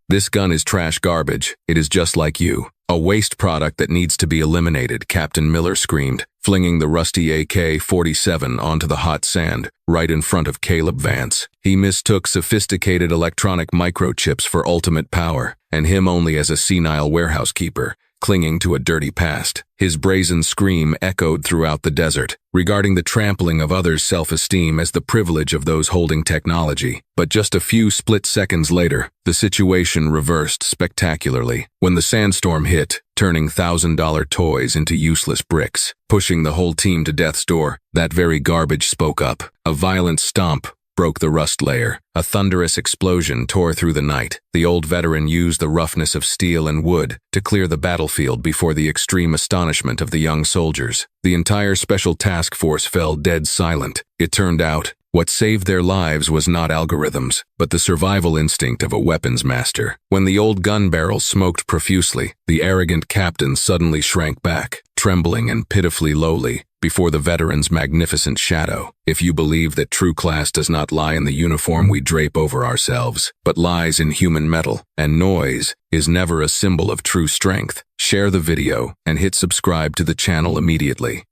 This gun is trash garbage. It is just like you. A waste product that needs to be eliminated, Captain Miller screamed, flinging the rusty AK-47 onto the hot sand, right in front of Caleb Vance. He mistook sophisticated electronic microchips for ultimate power, and him only as a senile warehouse keeper, clinging to a dirty past. His brazen scream echoed throughout the desert, regarding the trampling of others' self-esteem as the privilege of those holding technology. But just a few split seconds later, the situation reversed spectacularly, when the sandstorm hit, turning $1,000 toys into useless bricks. Pushing the whole team to death's door, that very garbage spoke up. A violent stomp broke the rust layer. A thunderous explosion tore through the night. The old veteran used the roughness of steel and wood to clear the battlefield before the extreme astonishment of the young soldiers. The entire special task force fell dead silent. It turned out, what saved their lives was not algorithms, but the survival instinct of a weapons master. When the old gun barrel smoked profusely, the arrogant captain suddenly shrank back, trembling and pitifully lowly, before the veteran's magnificent shadow. If you believe that true class does not lie in the uniform we drape over ourselves, but lies in human metal, and noise is never a symbol of true strength, share the video and hit subscribe to the channel immediately.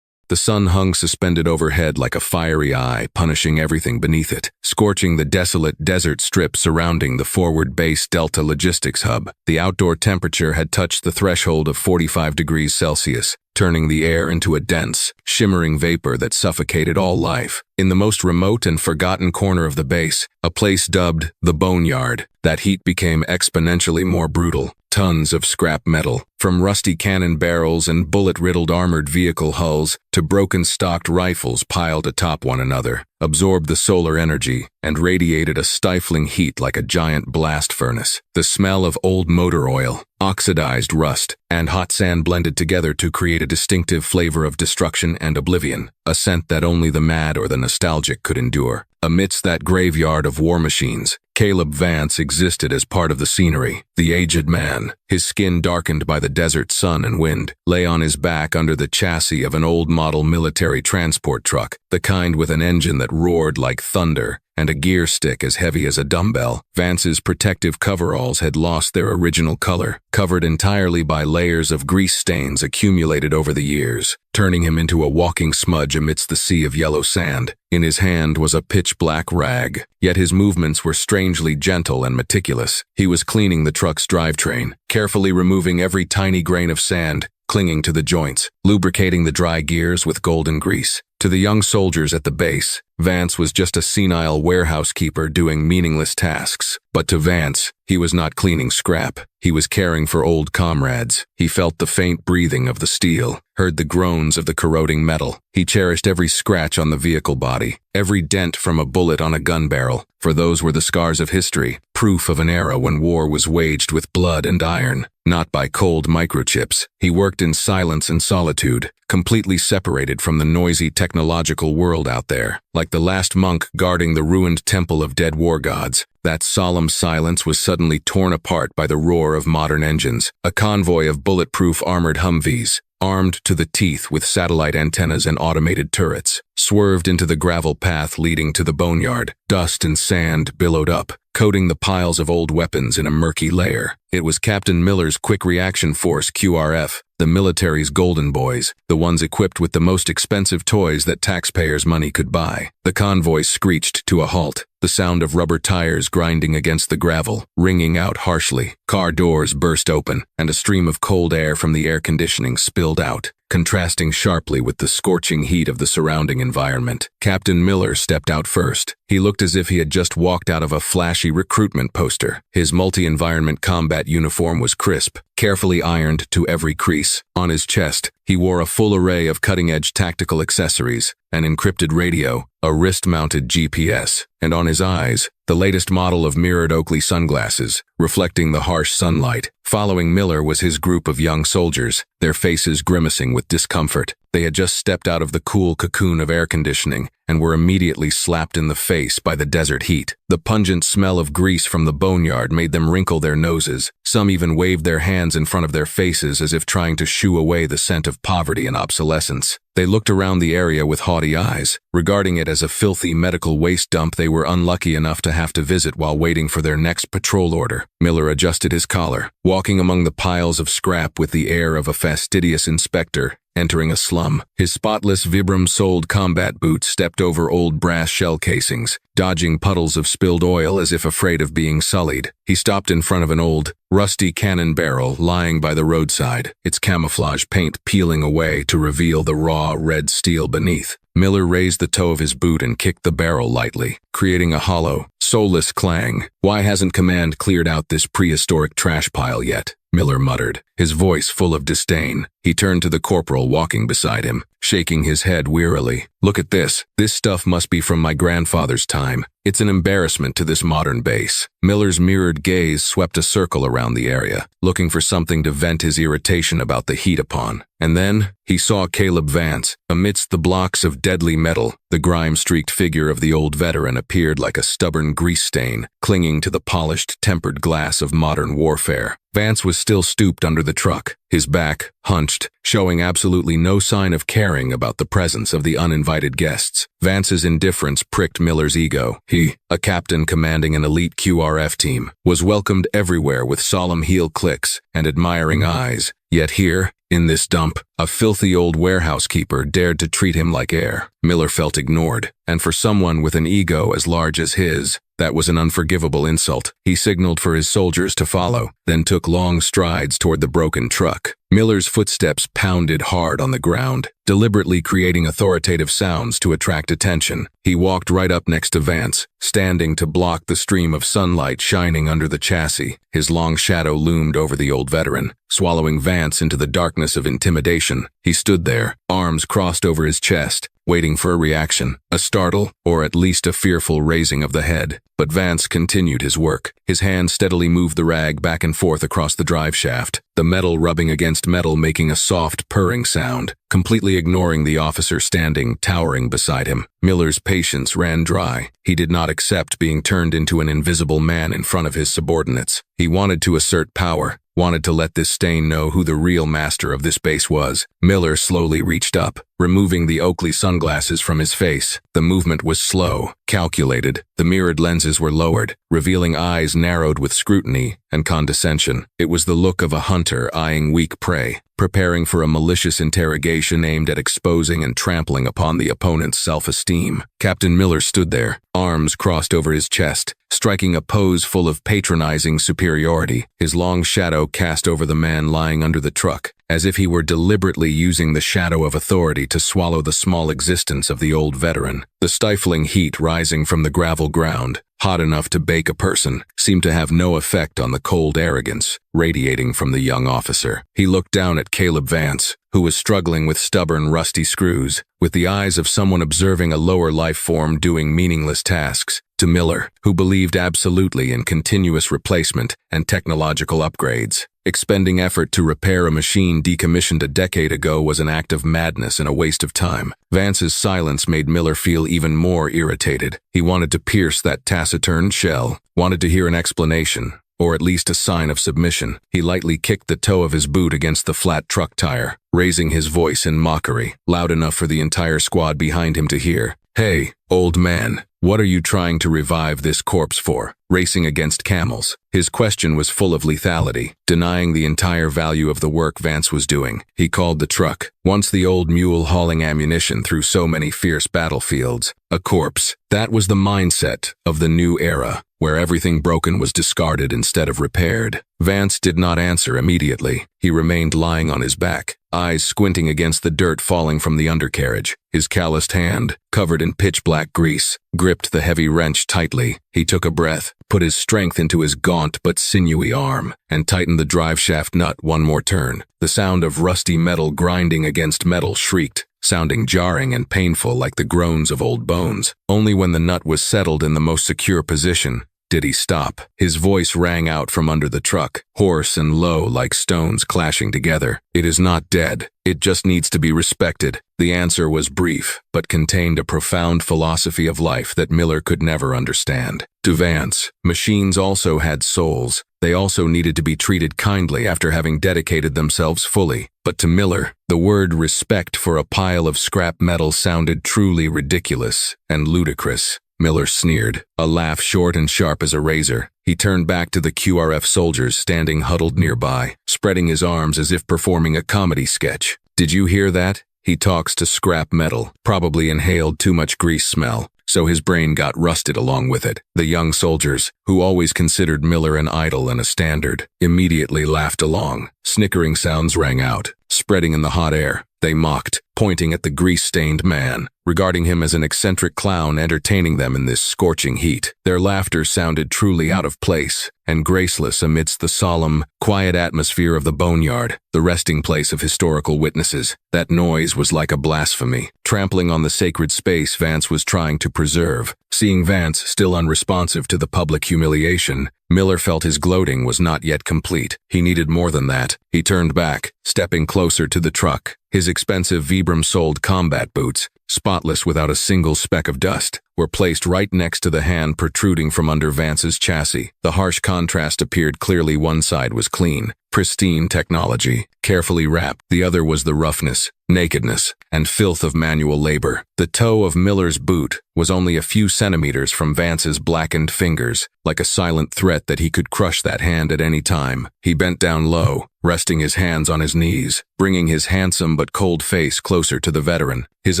The sun hung suspended overhead like a fiery eye, punishing everything beneath it, scorching the desolate desert strip surrounding the forward base Delta Logistics Hub. The outdoor temperature had touched the threshold of 45 degrees Celsius, turning the air into a dense, shimmering vapor that suffocated all life. In the most remote and forgotten corner of the base, a place dubbed the Boneyard, that heat became exponentially more brutal. Tons of scrap metal, from rusty cannon barrels and bullet-riddled armored vehicle hulls to broken stocked rifles piled atop one another, absorbed the solar energy and radiated a stifling heat like a giant blast furnace. The smell of old motor oil, oxidized rust, and hot sand blended together to create a distinctive flavor of destruction and oblivion, a scent that only the mad or the nostalgic could endure. Amidst that graveyard of war machines, Caleb Vance existed as part of the scenery. The aged man, his skin darkened by the desert sun and wind, lay on his back under the chassis of an old-model military transport truck, the kind with an engine that roared like thunder and a gear stick as heavy as a dumbbell. Vance's protective coveralls had lost their original color, covered entirely by layers of grease stains accumulated over the years, turning him into a walking smudge amidst the sea of yellow sand. In his hand was a pitch-black rag, yet his movements were strangely gentle and meticulous. He was cleaning the truck's drivetrain, carefully removing every tiny grain of sand clinging to the joints, lubricating the dry gears with golden grease. To the young soldiers at the base, Vance was just a senile warehouse keeper doing meaningless tasks. But to Vance, he was not cleaning scrap. He was caring for old comrades. He felt the faint breathing of the steel, heard the groans of the corroding metal. He cherished every scratch on the vehicle body, every dent from a bullet on a gun barrel, for those were the scars of history, proof of an era when war was waged with blood and iron, not by cold microchips. He worked in silence and solitude, completely separated from the noisy technological world out there, like the last monk guarding the ruined temple of dead war gods. That solemn silence was suddenly torn apart by the roar of modern engines. A convoy of bulletproof armored Humvees, armed to the teeth with satellite antennas and automated turrets, swerved into the gravel path leading to the boneyard. Dust and sand billowed up, coating the piles of old weapons in a murky layer. It was Captain Miller's Quick Reaction Force QRF, the military's golden boys, the ones equipped with the most expensive toys that taxpayers' money could buy. The convoy screeched to a halt, the sound of rubber tires grinding against the gravel, ringing out harshly. Car doors burst open, and a stream of cold air from the air conditioning spilled out, contrasting sharply with the scorching heat of the surrounding environment. Captain Miller stepped out first. He looked as if he had just walked out of a flashy recruitment poster. His multi-environment combat uniform was crisp, carefully ironed to every crease. On his chest, he wore a full array of cutting-edge tactical accessories, an encrypted radio, a wrist-mounted GPS, and on his eyes, the latest model of mirrored Oakley sunglasses, reflecting the harsh sunlight. Following Miller was his group of young soldiers, their faces grimacing with discomfort. They had just stepped out of the cool cocoon of air conditioning and were immediately slapped in the face by the desert heat. The pungent smell of grease from the boneyard made them wrinkle their noses. Some even waved their hands in front of their faces as if trying to shoo away the scent of poverty and obsolescence. They looked around the area with haughty eyes, regarding it as a filthy medical waste dump they were unlucky enough to have to visit while waiting for their next patrol order. Miller adjusted his collar, walking among the piles of scrap with the air of a fastidious inspector entering a slum. His spotless Vibram-soled combat boots stepped over old brass shell casings, dodging puddles of spilled oil as if afraid of being sullied. He stopped in front of an old, rusty cannon barrel lying by the roadside, its camouflage paint peeling away to reveal the raw red steel beneath. Miller raised the toe of his boot and kicked the barrel lightly, creating a hollow, soulless clang. "Why hasn't command cleared out this prehistoric trash pile yet?" Miller muttered, his voice full of disdain. He turned to the corporal walking beside him, shaking his head wearily. "Look at this. This stuff must be from my grandfather's time. It's an embarrassment to this modern base." Miller's mirrored gaze swept a circle around the area, looking for something to vent his irritation about the heat upon. And then, he saw Caleb Vance. Amidst the blocks of deadly metal, the grime-streaked figure of the old veteran appeared like a stubborn grease stain, clinging to the polished, tempered glass of modern warfare. Vance was still stooped under the truck, his back hunched, showing absolutely no sign of caring about the presence of the uninvited guests. Vance's indifference pricked Miller's ego. He, a captain commanding an elite QRF team, was welcomed everywhere with solemn heel clicks and admiring eyes. Yet here, in this dump, a filthy old warehouse keeper dared to treat him like air. Miller felt ignored, and for someone with an ego as large as his, that was an unforgivable insult. He signaled for his soldiers to follow, then took long strides toward the broken truck. Miller's footsteps pounded hard on the ground, deliberately creating authoritative sounds to attract attention. He walked right up next to Vance, standing to block the stream of sunlight shining under the chassis. His long shadow loomed over the old veteran, swallowing Vance into the darkness of intimidation. He stood there, arms crossed over his chest, waiting for a reaction, a startle, or at least a fearful raising of the head. But Vance continued his work. His hand steadily moved the rag back and forth across the drive shaft, the metal rubbing against metal making a soft, purring sound, completely ignoring the officer standing, towering beside him. Miller's patience ran dry. He did not accept being turned into an invisible man in front of his subordinates. He wanted to assert power, wanted to let this stain know who the real master of this base was. Miller slowly reached up, removing the Oakley sunglasses from his face. The movement was slow, calculated. The mirrored lenses were lowered, revealing eyes narrowed with scrutiny and condescension. It was the look of a hunter eyeing weak prey, preparing for a malicious interrogation aimed at exposing and trampling upon the opponent's self-esteem. Captain Miller stood there, arms crossed over his chest, striking a pose full of patronizing superiority, his long shadow cast over the man lying under the truck, as if he were deliberately using the shadow of authority to swallow the small existence of the old veteran. The stifling heat rising from the gravel ground, hot enough to bake a person, seemed to have no effect on the cold arrogance radiating from the young officer. He looked down at Caleb Vance, who was struggling with stubborn, rusty screws, with the eyes of someone observing a lower life form doing meaningless tasks, to Miller, who believed absolutely in continuous replacement and technological upgrades. Expending effort to repair a machine decommissioned a decade ago was an act of madness and a waste of time. Vance's silence made Miller feel even more irritated. He wanted to pierce that taciturn shell, wanted to hear an explanation, or at least a sign of submission. He lightly kicked the toe of his boot against the flat truck tire, raising his voice in mockery, loud enough for the entire squad behind him to hear. "Hey, old man, what are you trying to revive this corpse for? Racing against camels?" His question was full of lethality, denying the entire value of the work Vance was doing. He called the truck, once the old mule hauling ammunition through so many fierce battlefields, a corpse. That was the mindset of the new era, where everything broken was discarded instead of repaired. Vance did not answer immediately. He remained lying on his back, eyes squinting against the dirt falling from the undercarriage. His calloused hand, covered in pitch-black grease, gripped the heavy wrench tightly. He took a breath, put his strength into his gaunt but sinewy arm, and tightened the drive shaft nut one more turn. The sound of rusty metal grinding against metal shrieked, sounding jarring and painful like the groans of old bones. Only when the nut was settled in the most secure position Did he stop? His voice rang out from under the truck, hoarse and low like stones clashing together. It is not dead. It just needs to be respected. The answer was brief, but contained a profound philosophy of life that Miller could never understand. To Vance, machines also had souls. They also needed to be treated kindly after having dedicated themselves fully. But to Miller, the word respect for a pile of scrap metal sounded truly ridiculous and ludicrous. Miller sneered, a laugh short and sharp as a razor. He turned back to the QRF soldiers standing huddled nearby, spreading his arms as if performing a comedy sketch. Did you hear that? He talks to scrap metal, probably inhaled too much grease smell, so his brain got rusted along with it. The young soldiers, who always considered Miller an idol and a standard, immediately laughed along. Snickering sounds rang out, spreading in the hot air. They mocked, pointing at the grease-stained man, regarding him as an eccentric clown entertaining them in this scorching heat. Their laughter sounded truly out of place and graceless amidst the solemn, quiet atmosphere of the boneyard, the resting place of historical witnesses. That noise was like a blasphemy, trampling on the sacred space Vance was trying to preserve. Seeing Vance still unresponsive to the public humiliation, Miller felt his gloating was not yet complete. He needed more than that. He turned back, stepping closer to the truck. His expensive Vibram-soled combat boots, spotless without a single speck of dust, were placed right next to the hand protruding from under Vance's chassis. The harsh contrast appeared clearly. One side was clean, pristine technology, carefully wrapped. The other was the roughness, nakedness, and filth of manual labor. The toe of Miller's boot was only a few centimeters from Vance's blackened fingers, like a silent threat that he could crush that hand at any time. He bent down low, resting his hands on his knees, bringing his handsome but cold face closer to the veteran. His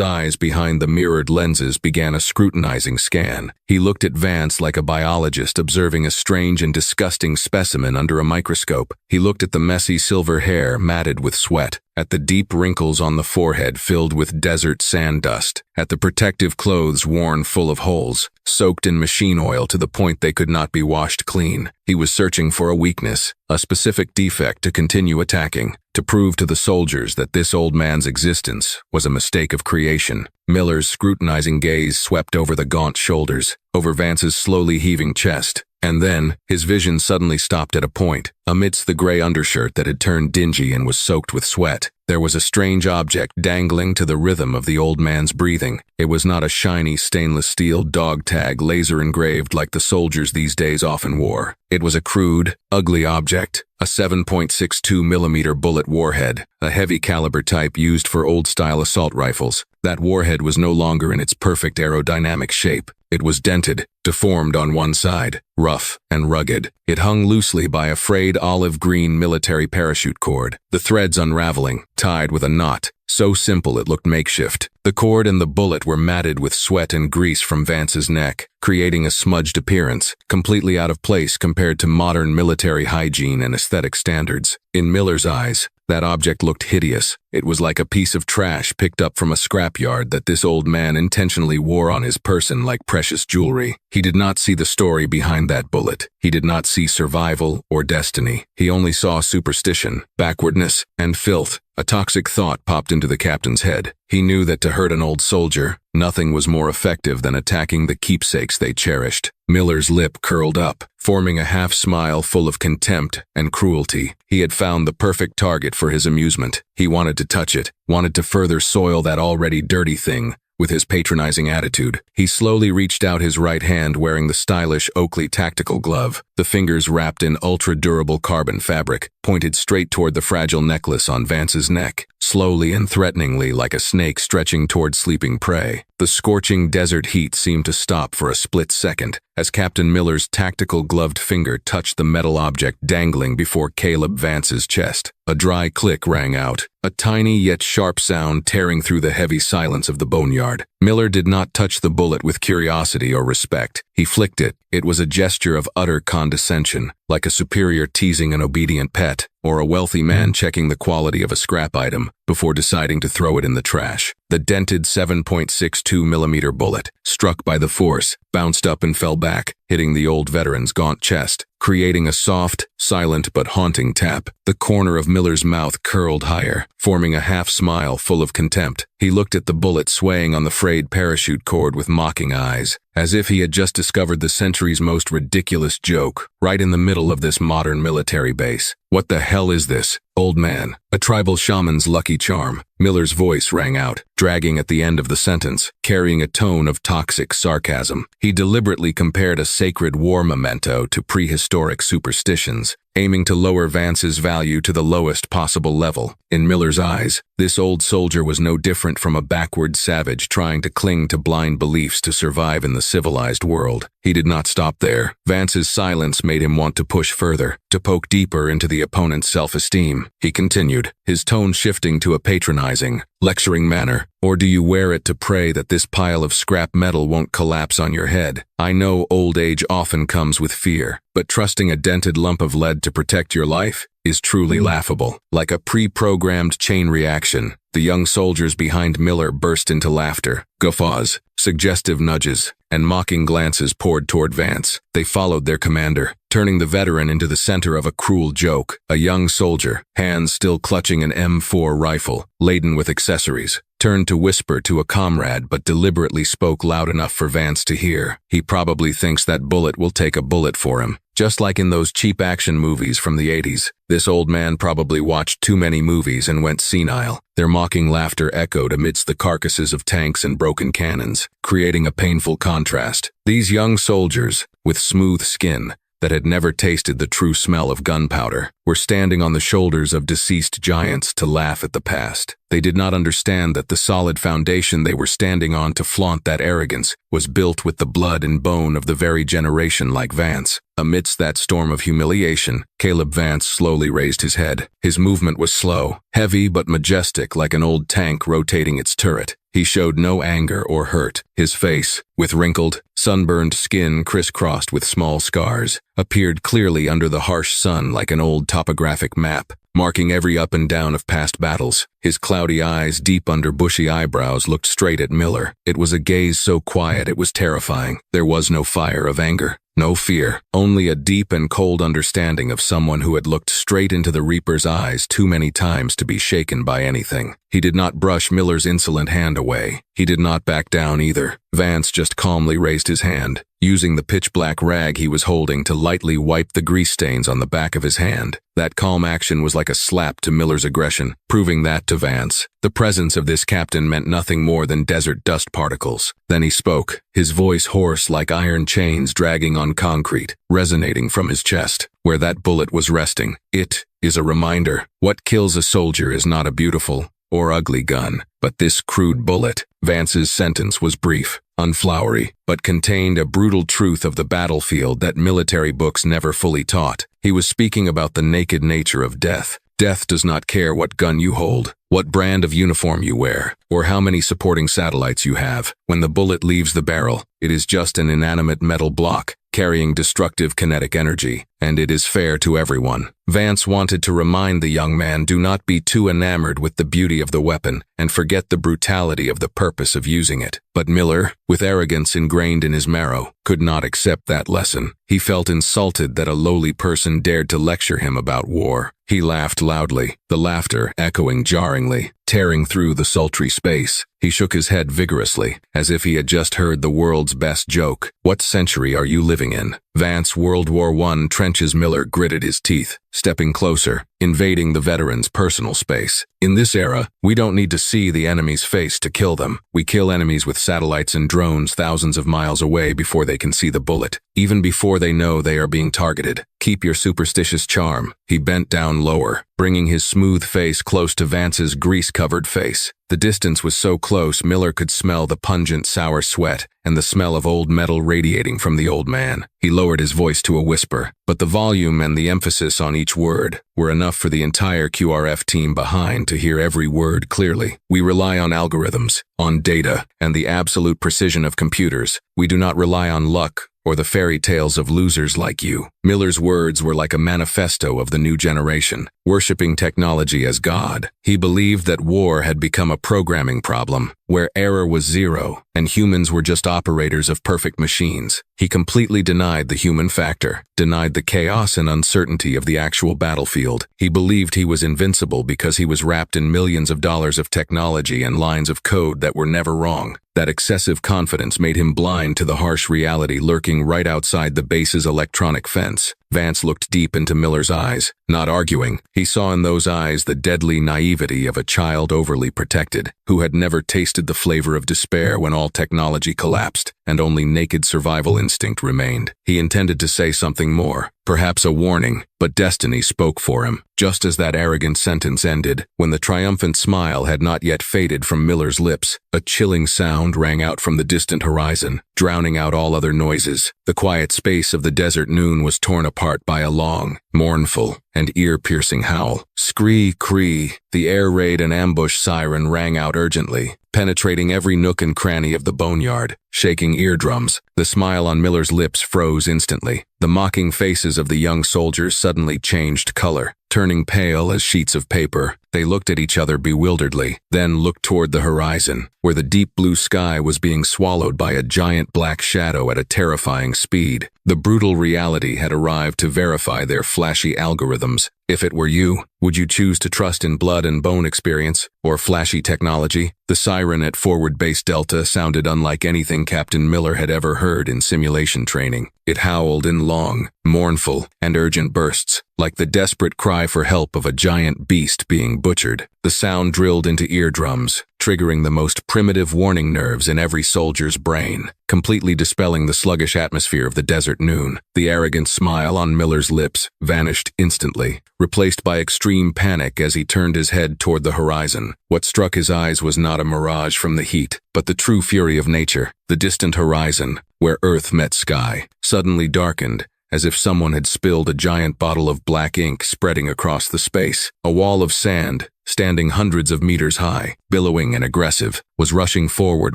eyes behind the mirrored lenses began a scrutinizing scan. He looked at Vance like a biologist observing a strange and disgusting specimen under a microscope. He looked at the messy silver hair matted with sweat, at the deep wrinkles on the forehead filled with desert sand dust, at the protective clothes worn full of holes, soaked in machine oil to the point they could not be washed clean. He was searching for a weakness, a specific defect to continue attacking, to prove to the soldiers that this old man's existence was a mistake of creation. Miller's scrutinizing gaze swept over the gaunt shoulders, over Vance's slowly heaving chest, and then his vision suddenly stopped at a point. Amidst the gray undershirt that had turned dingy and was soaked with sweat, there was a strange object dangling to the rhythm of the old man's breathing. It was not a shiny stainless steel dog tag laser engraved like the soldiers these days often wore. It was a crude, ugly object, a 7.62mm bullet warhead, a heavy caliber type used for old-style assault rifles. That warhead was no longer in its perfect aerodynamic shape. It was dented, deformed on one side, rough and rugged. It hung loosely by a frayed olive-green military parachute cord, the threads unraveling, tied with a knot, so simple it looked makeshift. The cord and the bullet were matted with sweat and grease from Vance's neck, creating a smudged appearance, completely out of place compared to modern military hygiene and aesthetic standards. In Miller's eyes, that object looked hideous. It was like a piece of trash picked up from a scrapyard that this old man intentionally wore on his person like precious jewelry. He did not see the story behind that bullet. He did not see survival or destiny. He only saw superstition, backwardness, and filth. A toxic thought popped into the captain's head. He knew that to hurt an old soldier, nothing was more effective than attacking the keepsakes they cherished. Miller's lip curled up, forming a half-smile full of contempt and cruelty. He had found the perfect target for his amusement. He wanted to touch it, wanted to further soil that already dirty thing with his patronizing attitude. He slowly reached out his right hand wearing the stylish Oakley tactical glove, the fingers wrapped in ultra-durable carbon fabric, pointed straight toward the fragile necklace on Vance's neck, slowly and threateningly like a snake stretching toward sleeping prey. The scorching desert heat seemed to stop for a split second as Captain Miller's tactical gloved finger touched the metal object dangling before Caleb Vance's chest. A dry click rang out, a tiny yet sharp sound tearing through the heavy silence of the boneyard. Miller did not touch the bullet with curiosity or respect. He flicked it. It was a gesture of utter condescension, like a superior teasing an obedient pet, or a wealthy man checking the quality of a scrap item before deciding to throw it in the trash. The dented 7.62mm bullet, struck by the force, bounced up and fell back, hitting the old veteran's gaunt chest, creating a soft, silent but haunting tap. The corner of Miller's mouth curled higher, forming a half-smile full of contempt. He looked at the bullet swaying on the frayed parachute cord with mocking eyes, as if he had just discovered the century's most ridiculous joke, right in the middle of this modern military base. "What the hell is this, old man? A tribal shaman's lucky charm," Miller's voice rang out, dragging at the end of the sentence, carrying a tone of toxic sarcasm. He deliberately compared a sacred war memento to prehistoric superstitions, aiming to lower Vance's value to the lowest possible level. In Miller's eyes, this old soldier was no different from a backward savage trying to cling to blind beliefs to survive in the civilized world. He did not stop there. Vance's silence made him want to push further, to poke deeper into the opponent's self-esteem. He continued, his tone shifting to a patronizing, lecturing manner. "Or do you wear it to pray that this pile of scrap metal won't collapse on your head? I know old age often comes with fear, but trusting a dented lump of lead to protect your life is truly laughable." Like a pre-programmed chain reaction, the young soldiers behind Miller burst into laughter. Guffaws, suggestive nudges, and mocking glances poured toward Vance. They followed their commander, turning the veteran into the center of a cruel joke. A young soldier, hands still clutching an M4 rifle, laden with accessories, turned to whisper to a comrade but deliberately spoke loud enough for Vance to hear. "He probably thinks that bullet will take a bullet for him. Just like in those cheap action movies from the 80s. This old man probably watched too many movies and went senile." Their mocking laughter echoed amidst the carcasses of tanks and broken cannons, creating a painful contrast. These young soldiers, with smooth skin, that had never tasted the true smell of gunpowder, were standing on the shoulders of deceased giants to laugh at the past. They did not understand that the solid foundation they were standing on to flaunt that arrogance was built with the blood and bone of the very generation like Vance. Amidst that storm of humiliation, Caleb Vance slowly raised his head. His movement was slow, heavy but majestic like an old tank rotating its turret. He showed no anger or hurt. His face, with wrinkled, sunburned skin crisscrossed with small scars, appeared clearly under the harsh sun like an old topographic map, marking every up and down of past battles. His cloudy eyes, deep under bushy eyebrows, looked straight at Miller. It was a gaze so quiet it was terrifying. There was no fire of anger, no fear, only a deep and cold understanding of someone who had looked straight into the Reaper's eyes too many times to be shaken by anything. He did not brush Miller's insolent hand away. He did not back down either. Vance just calmly raised his hand, using the pitch-black rag he was holding to lightly wipe the grease stains on the back of his hand. That calm action was like a slap to Miller's aggression, proving that to Vance, the presence of this captain meant nothing more than desert dust particles. Then he spoke, his voice hoarse like iron chains dragging on concrete, resonating from his chest, where that bullet was resting. "It is a reminder. What kills a soldier is not a beautiful or ugly gun, but this crude bullet." Vance's sentence was brief, unflowery, but contained a brutal truth of the battlefield that military books never fully taught. He was speaking about the naked nature of death. Death does not care what gun you hold, what brand of uniform you wear, or how many supporting satellites you have. When the bullet leaves the barrel, it is just an inanimate metal block, carrying destructive kinetic energy, and it is fair to everyone. Vance wanted to remind the young man, do not be too enamored with the beauty of the weapon and forget the brutality of the purpose of using it. But Miller, with arrogance ingrained in his marrow, could not accept that lesson. He felt insulted that a lowly person dared to lecture him about war. He laughed loudly, the laughter echoing jarringly, tearing through the sultry space. He shook his head vigorously, as if he had just heard the world's best joke. "What century are you living in?" Vance World War I trenches. Miller gritted his teeth, stepping closer, invading the veteran's personal space. "In this era, we don't need to see the enemy's face to kill them. We kill enemies with satellites and drones thousands of miles away before they can see the bullet, even before they know they are being targeted. Keep your superstitious charm." He bent down lower, bringing his smooth face close to Vance's grease-covered face. The distance was so close Miller could smell the pungent sour sweat and the smell of old metal radiating from the old man. He lowered his voice to a whisper, but the volume and the emphasis on each word were enough for the entire QRF team behind to hear every word clearly. "We rely on algorithms, on data, and the absolute precision of computers. We do not rely on luck or the fairy tales of losers like you." Miller's words were like a manifesto of the new generation, worshipping technology as God. He believed that war had become a programming problem, where error was zero, and humans were just operators of perfect machines. He completely denied the human factor, denied the chaos and uncertainty of the actual battlefield. He believed he was invincible because he was wrapped in millions of dollars of technology and lines of code that were never wrong. That excessive confidence made him blind to the harsh reality lurking right outside the base's electronic fence. Vance looked deep into Miller's eyes, not arguing. He saw in those eyes the deadly naivety of a child overly protected, who had never tasted the flavor of despair when all technology collapsed, and only naked survival instinct remained. He intended to say something more, perhaps a warning, but destiny spoke for him. Just as that arrogant sentence ended, when the triumphant smile had not yet faded from Miller's lips, a chilling sound rang out from the distant horizon, drowning out all other noises. The quiet space of the desert noon was torn apart by a long, mournful, and ear-piercing howl. Scree-cree, the air raid and ambush siren rang out urgently, penetrating every nook and cranny of the boneyard, shaking eardrums. The smile on Miller's lips froze instantly. The mocking faces of the young soldiers suddenly changed color, turning pale as sheets of paper. They looked at each other bewilderedly, then looked toward the horizon, where the deep blue sky was being swallowed by a giant black shadow at a terrifying speed. The brutal reality had arrived to verify their flashy algorithms. If it were you, would you choose to trust in blood and bone experience, or flashy technology? The siren at Forward Base Delta sounded unlike anything Captain Miller had ever heard in simulation training. It howled in long, mournful, and urgent bursts, like the desperate cry for help of a giant beast being butchered. The sound drilled into eardrums, triggering the most primitive warning nerves in every soldier's brain, completely dispelling the sluggish atmosphere of the desert noon. The arrogant smile on Miller's lips vanished instantly, replaced by extreme panic as he turned his head toward the horizon. What struck his eyes was not a mirage from the heat, but the true fury of nature. The distant horizon, where earth met sky, suddenly darkened, as if someone had spilled a giant bottle of black ink spreading across the space. A wall of sand, standing hundreds of meters high, billowing and aggressive, was rushing forward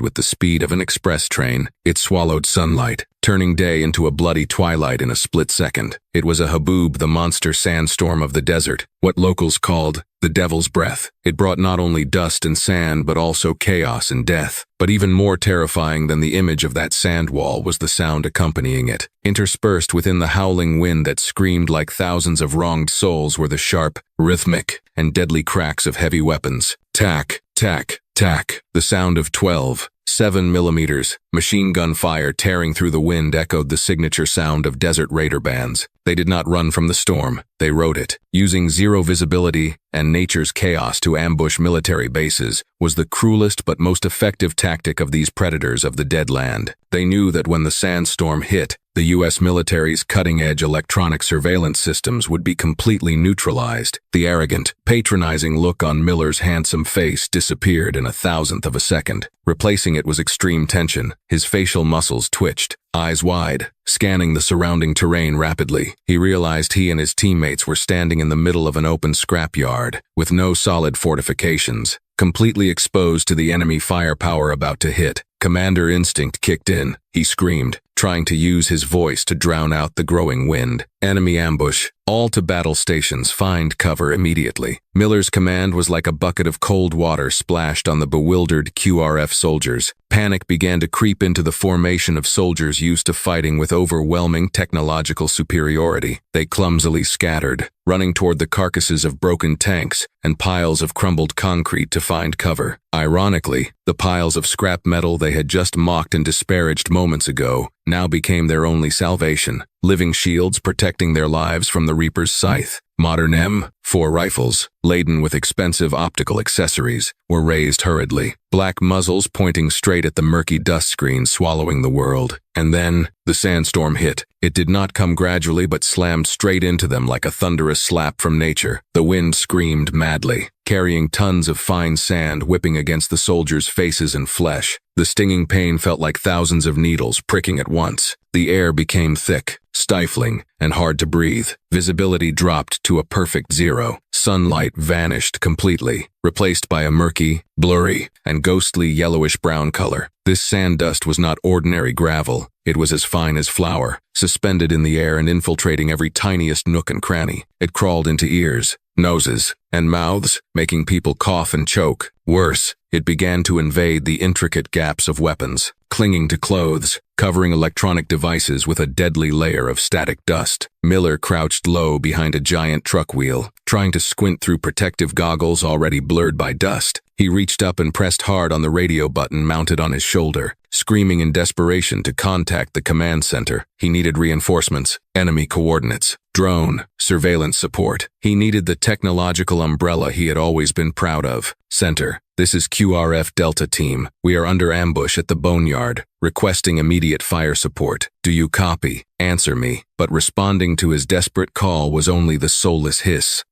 with the speed of an express train. It swallowed sunlight, turning day into a bloody twilight in a split second. It was a haboob, the monster sandstorm of the desert, what locals called the devil's breath. It brought not only dust and sand but also chaos and death. But even more terrifying than the image of that sand wall was the sound accompanying it. Interspersed within the howling wind that screamed like thousands of wronged souls were the sharp, rhythmic, and deadly cracks of heavy weapons. Tack, tack, tack. The sound of 12, 7mm, machine gun fire tearing through the wind echoed the signature sound of desert raider bands. They did not run from the storm, they rode it. Using zero visibility and nature's chaos to ambush military bases was the cruelest but most effective tactic of these predators of the dead land. They knew that when the sandstorm hit, the U.S. military's cutting-edge electronic surveillance systems would be completely neutralized. The arrogant, patronizing look on Miller's handsome face disappeared in a thousandth of a second. Replacing it was extreme tension. His facial muscles twitched, eyes wide, scanning the surrounding terrain rapidly. He realized he and his teammates were standing in the middle of an open scrapyard, with no solid fortifications, completely exposed to the enemy firepower about to hit. Commander instinct kicked in. He screamed, trying to use his voice to drown out the growing wind. Enemy ambush. All to battle stations, find cover immediately. Miller's command was like a bucket of cold water splashed on the bewildered QRF soldiers. Panic began to creep into the formation of soldiers used to fighting with overwhelming technological superiority. They clumsily scattered, running toward the carcasses of broken tanks and piles of crumbled concrete to find cover. Ironically, the piles of scrap metal they had just mocked and disparaged moments ago now became their only salvation, living shields protecting their lives from the Reaper's scythe. Modern M4 rifles, laden with expensive optical accessories, were raised hurriedly, black muzzles pointing straight at the murky dust screen swallowing the world. And then, the sandstorm hit. It did not come gradually but slammed straight into them like a thunderous slap from nature. The wind screamed madly, carrying tons of fine sand whipping against the soldiers' faces and flesh. The stinging pain felt like thousands of needles pricking at once. The air became thick, stifling, and hard to breathe. Visibility dropped to a perfect zero. Sunlight vanished completely, replaced by a murky, blurry, and ghostly yellowish-brown color. This sand dust was not ordinary gravel. It was as fine as flour, suspended in the air and infiltrating every tiniest nook and cranny. It crawled into ears, noses, and mouths, making people cough and choke. Worse, it began to invade the intricate gaps of weapons, clinging to clothes, covering electronic devices with a deadly layer of static dust. Miller crouched low behind a giant truck wheel, trying to squint through protective goggles already blurred by dust. He reached up and pressed hard on the radio button mounted on his shoulder, screaming in desperation to contact the command center. He needed reinforcements, enemy coordinates, drone, surveillance support. He needed the technological umbrella he had always been proud of. Center, this is QRF Delta Team. We are under ambush at the Boneyard, requesting immediate fire support. Do you copy? Answer me. But responding to his desperate call was only the soulless hiss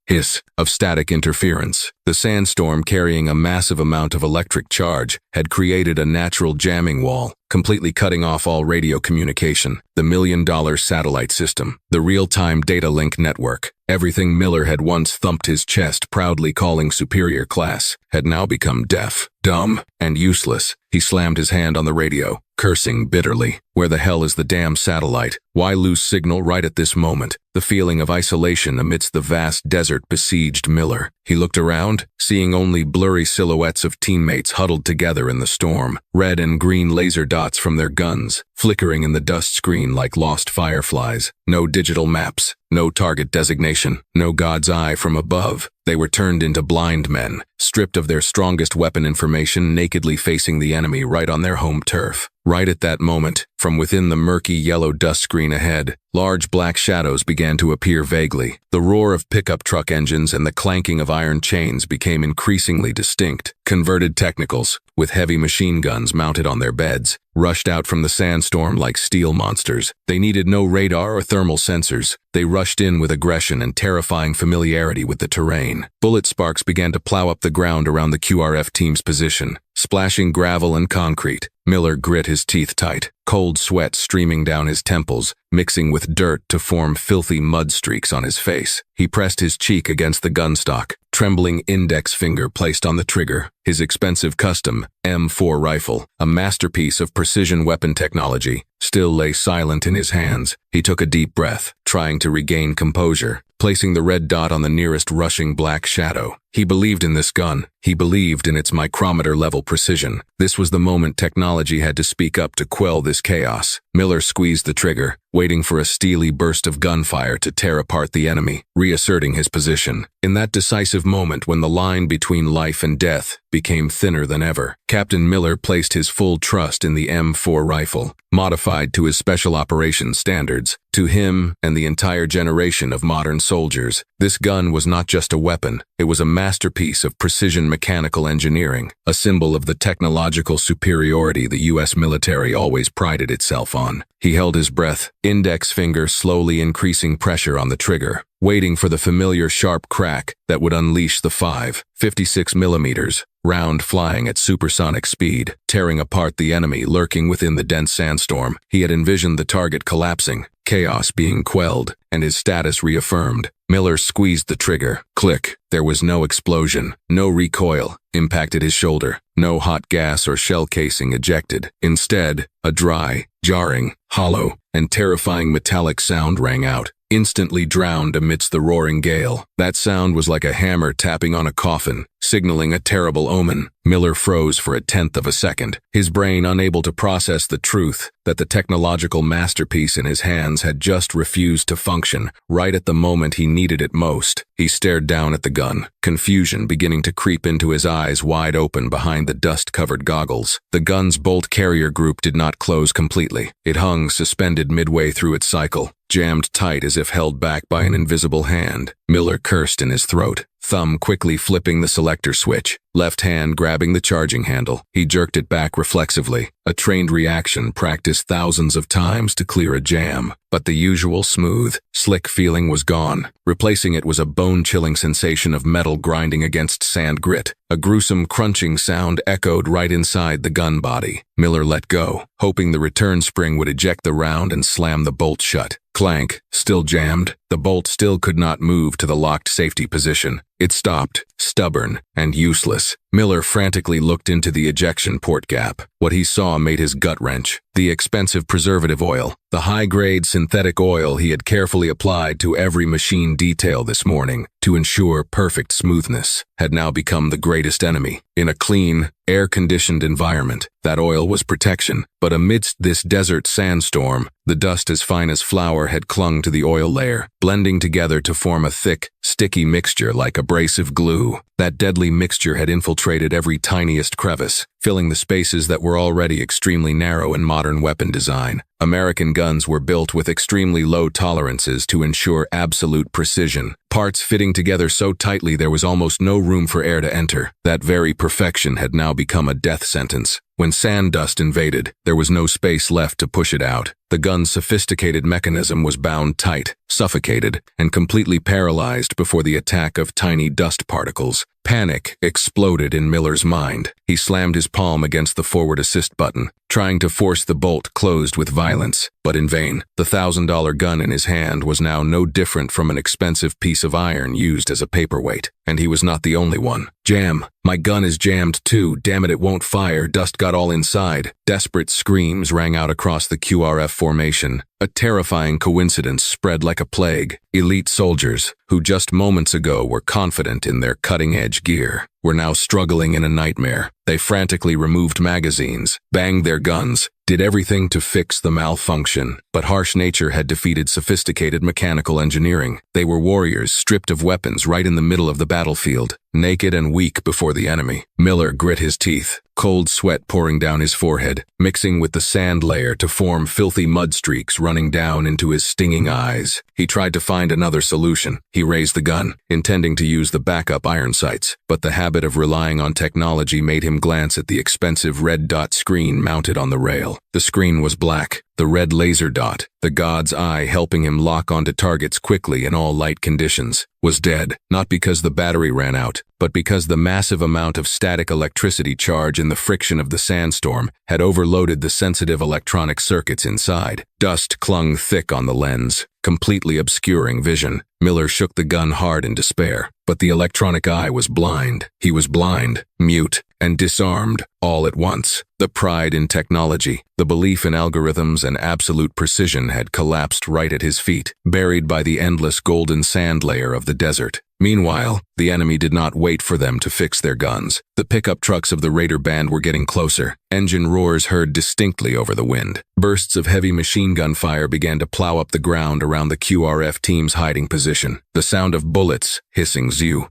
of static interference. The sandstorm, carrying a massive amount of electric charge, had created a natural jamming wall, completely cutting off all radio communication. The million-dollar satellite system, the real-time data link network, everything Miller had once thumped his chest proudly calling superior class, had now become deaf, dumb, and useless. He slammed his hand on the radio, cursing bitterly. Where the hell is the damn satellite? Why lose signal right at this moment? The feeling of isolation amidst the vast desert besieged Miller. He looked around, seeing only blurry silhouettes of teammates huddled together in the storm, red and green laser dots from their guns, flickering in the dust screen like lost fireflies. No digital maps, no target designation, no God's eye from above. They were turned into blind men, stripped of their strongest weapon information, nakedly facing the enemy right on their home turf. Right at that moment, from within the murky yellow dust screen ahead, large black shadows began to appear vaguely. The roar of pickup truck engines and the clanking of iron chains became increasingly distinct. Converted technicals, with heavy machine guns mounted on their beds, rushed out from the sandstorm like steel monsters. They needed no radar or thermal sensors. They rushed in with aggression and terrifying familiarity with the terrain. Bullet sparks began to plow up the ground around the QRF team's position, splashing gravel and concrete. Miller grit his teeth tight, cold sweat streaming down his temples, mixing with dirt to form filthy mud streaks on his face. He pressed his cheek against the gunstock, trembling index finger placed on the trigger. His expensive custom M4 rifle, a masterpiece of precision weapon technology, still lay silent in his hands. He took a deep breath, trying to regain composure, placing the red dot on the nearest rushing black shadow. He believed in this gun. He believed in its micrometer-level precision. This was the moment technology had to speak up to quell this chaos. Miller squeezed the trigger, waiting for a steely burst of gunfire to tear apart the enemy, reasserting his position. In that decisive moment when the line between life and death became thinner than ever, Captain Miller placed his full trust in the M4 rifle, modified to his special operations standards. To him and the entire generation of modern soldiers, this gun was not just a weapon, it was a masterpiece of precision mechanical engineering, a symbol of the technological superiority the U.S. military always prided itself on. He held his breath, index finger slowly increasing pressure on the trigger, waiting for the familiar sharp crack that would unleash the 5.56 millimeters round flying at supersonic speed, tearing apart the enemy lurking within the dense sandstorm. He had envisioned the target collapsing, chaos being quelled, and his status reaffirmed. Miller squeezed the trigger. Click. There was no explosion, no recoil impacted his shoulder, no hot gas or shell casing ejected. Instead, a dry, jarring, hollow, and terrifying metallic sound rang out, instantly drowned amidst the roaring gale. That sound was like a hammer tapping on a coffin, signaling a terrible omen. Miller froze for a tenth of a second, his brain unable to process the truth that the technological masterpiece in his hands had just refused to function right at the moment he needed it most. He stared down at the gun, confusion beginning to creep into his eyes wide open behind the dust-covered goggles. The gun's bolt carrier group did not close completely. It hung suspended midway through its cycle, jammed tight as if held back by an invisible hand. Miller cursed in his throat, thumb quickly flipping the selector switch. left hand grabbing the charging handle. He jerked it back reflexively, a trained reaction practiced thousands of times to clear a jam. But the usual smooth, slick feeling was gone. Replacing it was a bone-chilling sensation of metal grinding against sand grit. A gruesome crunching sound echoed right inside the gun body. Miller let go, hoping the return spring would eject the round and slam the bolt shut. Clank, still jammed. The bolt still could not move to the locked safety position. It stopped, stubborn and useless. Miller frantically looked into the ejection port gap. What he saw made his gut wrench. The expensive preservative oil, the high-grade synthetic oil he had carefully applied to every machine detail this morning to ensure perfect smoothness, had now become the greatest enemy. In a clean, air-conditioned environment, that oil was protection. But amidst this desert sandstorm, the dust as fine as flour had clung to the oil layer, blending together to form a thick, sticky mixture like abrasive glue. That deadly mixture had infiltrated every tiniest crevice, filling the spaces that were already extremely narrow in modern weapon design. American guns were built with extremely low tolerances to ensure absolute precision, parts fitting together so tightly there was almost no room for air to enter. That very perfection had now become a death sentence. When sand dust invaded, there was no space left to push it out. The gun's sophisticated mechanism was bound tight, suffocated, and completely paralyzed before the attack of tiny dust particles. Panic exploded in Miller's mind. He slammed his palm against the forward assist button, trying to force the bolt closed with violence, but in vain. The $1,000 gun in his hand was now no different from an expensive piece of iron used as a paperweight, and he was not the only one. Jam! My gun is jammed too, damn it won't fire, dust got all inside. Desperate screams rang out across the QRF formation. A terrifying coincidence spread like a plague. Elite soldiers, who just moments ago were confident in their cutting-edge gear, were now struggling in a nightmare. They frantically removed magazines, banged their guns, did everything to fix the malfunction. But harsh nature had defeated sophisticated mechanical engineering. They were warriors stripped of weapons right in the middle of the battlefield, naked and weak before the enemy. Miller grit his teeth, cold sweat pouring down his forehead, mixing with the sand layer to form filthy mud streaks running down into his stinging eyes. He tried to find another solution. He raised the gun, intending to use the backup iron sights, but the habit of relying on technology made him glance at the expensive red dot screen mounted on the rail. The screen was black, the red laser dot, the god's eye helping him lock onto targets quickly in all light conditions, was dead, not because the battery ran out, but because the massive amount of static electricity charge in the friction of the sandstorm had overloaded the sensitive electronic circuits inside. Dust clung thick on the lens, completely obscuring vision. Miller shook the gun hard in despair, but the electronic eye was blind. He was blind, mute, and disarmed, all at once. The pride in technology, the belief in algorithms and absolute precision had collapsed right at his feet, buried by the endless golden sand layer of the desert. Meanwhile, the enemy did not wait for them to fix their guns. The pickup trucks of the Raider band were getting closer. Engine roars heard distinctly over the wind. Bursts of heavy machine gun fire began to plow up the ground around the QRF team's hiding position. The sound of bullets, hissing zew,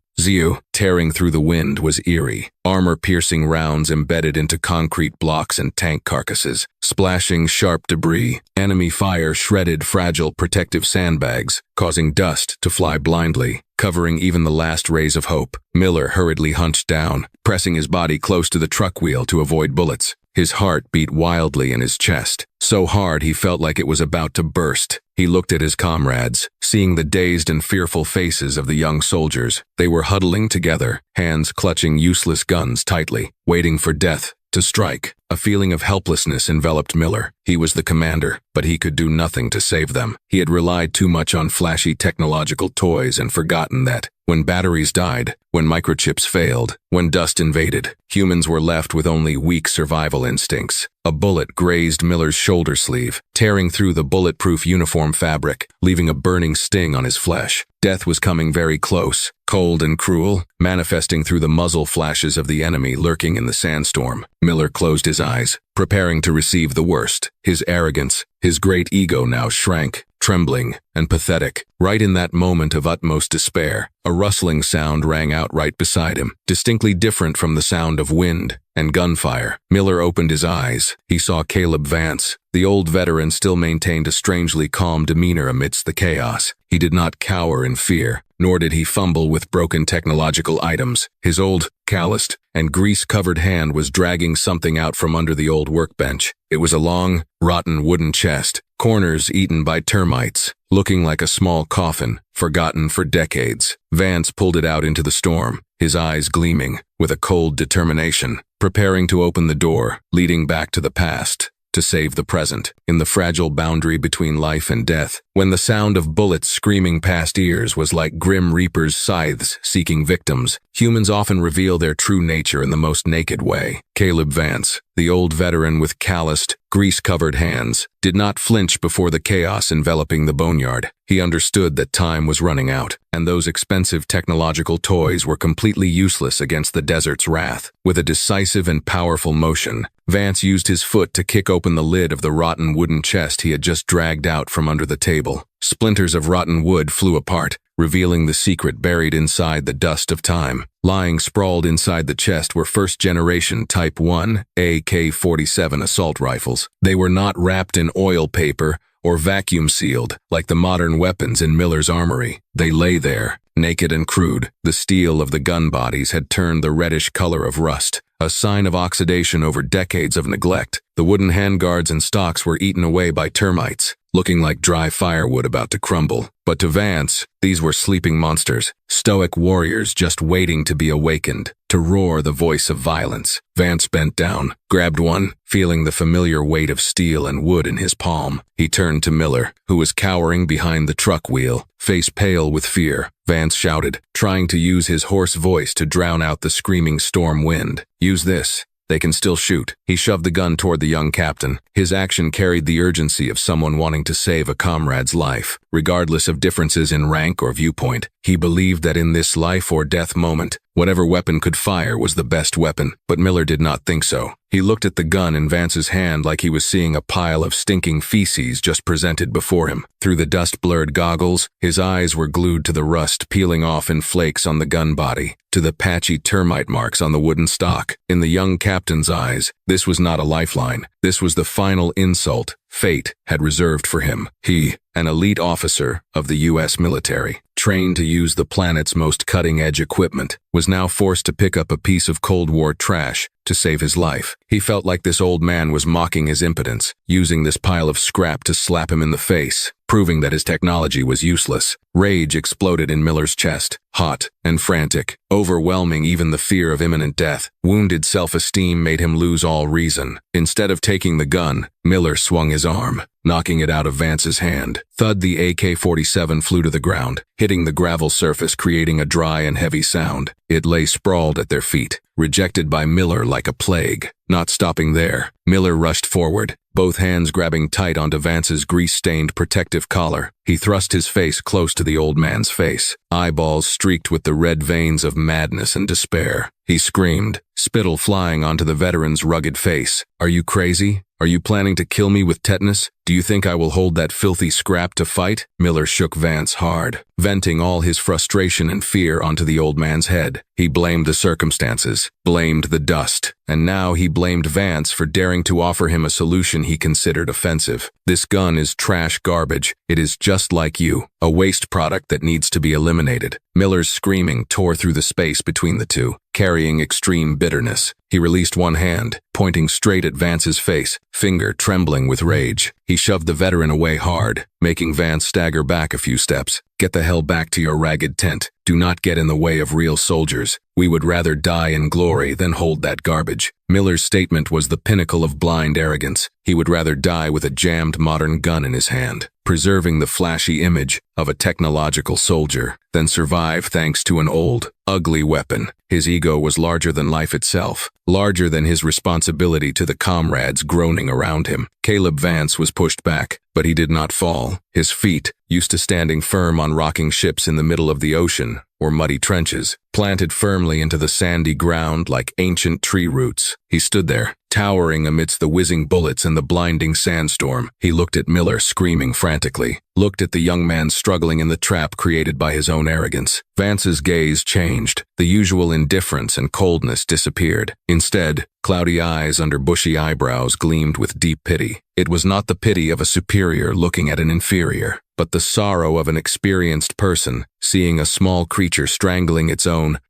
tearing through the wind was eerie. Armor-piercing rounds embedded into concrete blocks and tank carcasses, splashing sharp debris. Enemy fire shredded fragile protective sandbags, causing dust to fly blindly, covering even the last rays of hope. Miller hurriedly hunched down, pressing his body close to the truck wheel to avoid bullets. His heart beat wildly in his chest, so hard he felt like it was about to burst. He looked at his comrades, seeing the dazed and fearful faces of the young soldiers. They were huddling together, hands clutching useless guns tightly, waiting for death to strike. A feeling of helplessness enveloped Miller. He was the commander, but he could do nothing to save them. He had relied too much on flashy technological toys and forgotten that, when batteries died, when microchips failed, when dust invaded, humans were left with only weak survival instincts. A bullet grazed Miller's shoulder sleeve, tearing through the bulletproof uniform fabric, leaving a burning sting on his flesh. Death was coming very close, cold and cruel, manifesting through the muzzle flashes of the enemy lurking in the sandstorm. Miller closed his eyes, preparing to receive the worst. His arrogance, his great ego now shrank, trembling and pathetic. Right in that moment of utmost despair, a rustling sound rang out right beside him, distinctly different from the sound of wind and gunfire. Miller opened his eyes. He saw Caleb Vance. The old veteran still maintained a strangely calm demeanor amidst the chaos. He did not cower in fear, nor did he fumble with broken technological items. His old calloused, and grease-covered hand was dragging something out from under the old workbench. It was a long, rotten wooden chest, corners eaten by termites, looking like a small coffin, forgotten for decades. Vance pulled it out into the storm, his eyes gleaming with a cold determination, preparing to open the door, leading back to the past, to save the present, in the fragile boundary between life and death, when the sound of bullets screaming past ears was like grim reapers' scythes seeking victims. Humans often reveal their true nature in the most naked way. Caleb Vance, the old veteran with calloused, grease-covered hands, did not flinch before the chaos enveloping the boneyard. He understood that time was running out, and those expensive technological toys were completely useless against the desert's wrath. With a decisive and powerful motion, Vance used his foot to kick open the lid of the rotten wooden chest he had just dragged out from under the table. Splinters of rotten wood flew apart, revealing the secret buried inside the dust of time. Lying sprawled inside the chest were first-generation Type 1 AK-47 assault rifles. They were not wrapped in oil paper or vacuum-sealed like the modern weapons in Miller's armory. They lay there, naked and crude. The steel of the gun bodies had turned the reddish color of rust, a sign of oxidation over decades of neglect. The wooden handguards and stocks were eaten away by termites, looking like dry firewood about to crumble. But to Vance, these were sleeping monsters, stoic warriors just waiting to be awakened, to roar the voice of violence. Vance bent down, grabbed one, feeling the familiar weight of steel and wood in his palm. He turned to Miller, who was cowering behind the truck wheel, face pale with fear. Vance shouted, trying to use his hoarse voice to drown out the screaming storm wind. "Use this. They can still shoot." He shoved the gun toward the young captain. His action carried the urgency of someone wanting to save a comrade's life. Regardless of differences in rank or viewpoint, he believed that in this life or death moment, whatever weapon could fire was the best weapon. But Miller did not think so. He looked at the gun in Vance's hand like he was seeing a pile of stinking feces just presented before him. Through the dust-blurred goggles, his eyes were glued to the rust peeling off in flakes on the gun body, to the patchy termite marks on the wooden stock. In the young captain's eyes, this was not a lifeline. This was the final insult fate had reserved for him. He, an elite officer of the U.S. military, trained to use the planet's most cutting-edge equipment, was now forced to pick up a piece of Cold War trash to save his life. He felt like this old man was mocking his impotence, using this pile of scrap to slap him in the face, proving that his technology was useless. Rage exploded in Miller's chest, hot and frantic, overwhelming even the fear of imminent death. Wounded self-esteem made him lose all reason. Instead of taking the gun, Miller swung his arm, knocking it out of Vance's hand. Thud, the AK-47 flew to the ground, hitting the gravel surface, creating a dry and heavy sound. It lay sprawled at their feet, rejected by Miller like a plague. Not stopping there, Miller rushed forward, both hands grabbing tight onto Vance's grease-stained protective collar. He thrust his face close to the old man's face, eyeballs streaked with the red veins of madness and despair. He screamed, spittle flying onto the veteran's rugged face. "Are you crazy? Are you planning to kill me with tetanus? Do you think I will hold that filthy scrap to fight?" Miller shook Vance hard, venting all his frustration and fear onto the old man's head. He blamed the circumstances, blamed the dust, and now he blamed Vance for daring to offer him a solution he considered offensive. "This gun is trash garbage. It is just like you, a waste product that needs to be eliminated." Miller's screaming tore through the space between the two, carrying extreme bitterness. He released one hand, pointing straight at Vance's face, finger trembling with rage. He shoved the veteran away hard, making Vance stagger back a few steps. "Get the hell back to your ragged tent. Do not get in the way of real soldiers. We would rather die in glory than hold that garbage." Miller's statement was the pinnacle of blind arrogance. He would rather die with a jammed modern gun in his hand, preserving the flashy image of a technological soldier, than survive thanks to an old, ugly weapon. His ego was larger than life itself, larger than his responsibility to the comrades groaning around him. Caleb Vance was pushed back, but he did not fall. His feet, used to standing firm on rocking ships in the middle of the ocean or muddy trenches, planted firmly into the sandy ground like ancient tree roots. He stood there, towering amidst the whizzing bullets and the blinding sandstorm. He looked at Miller screaming frantically, looked at the young man struggling in the trap created by his own arrogance. Vance's gaze changed. The usual indifference and coldness disappeared. Instead, cloudy eyes under bushy eyebrows gleamed with deep pity. It was not the pity of a superior looking at an inferior, but the sorrow of an experienced person seeing a small creature strangling its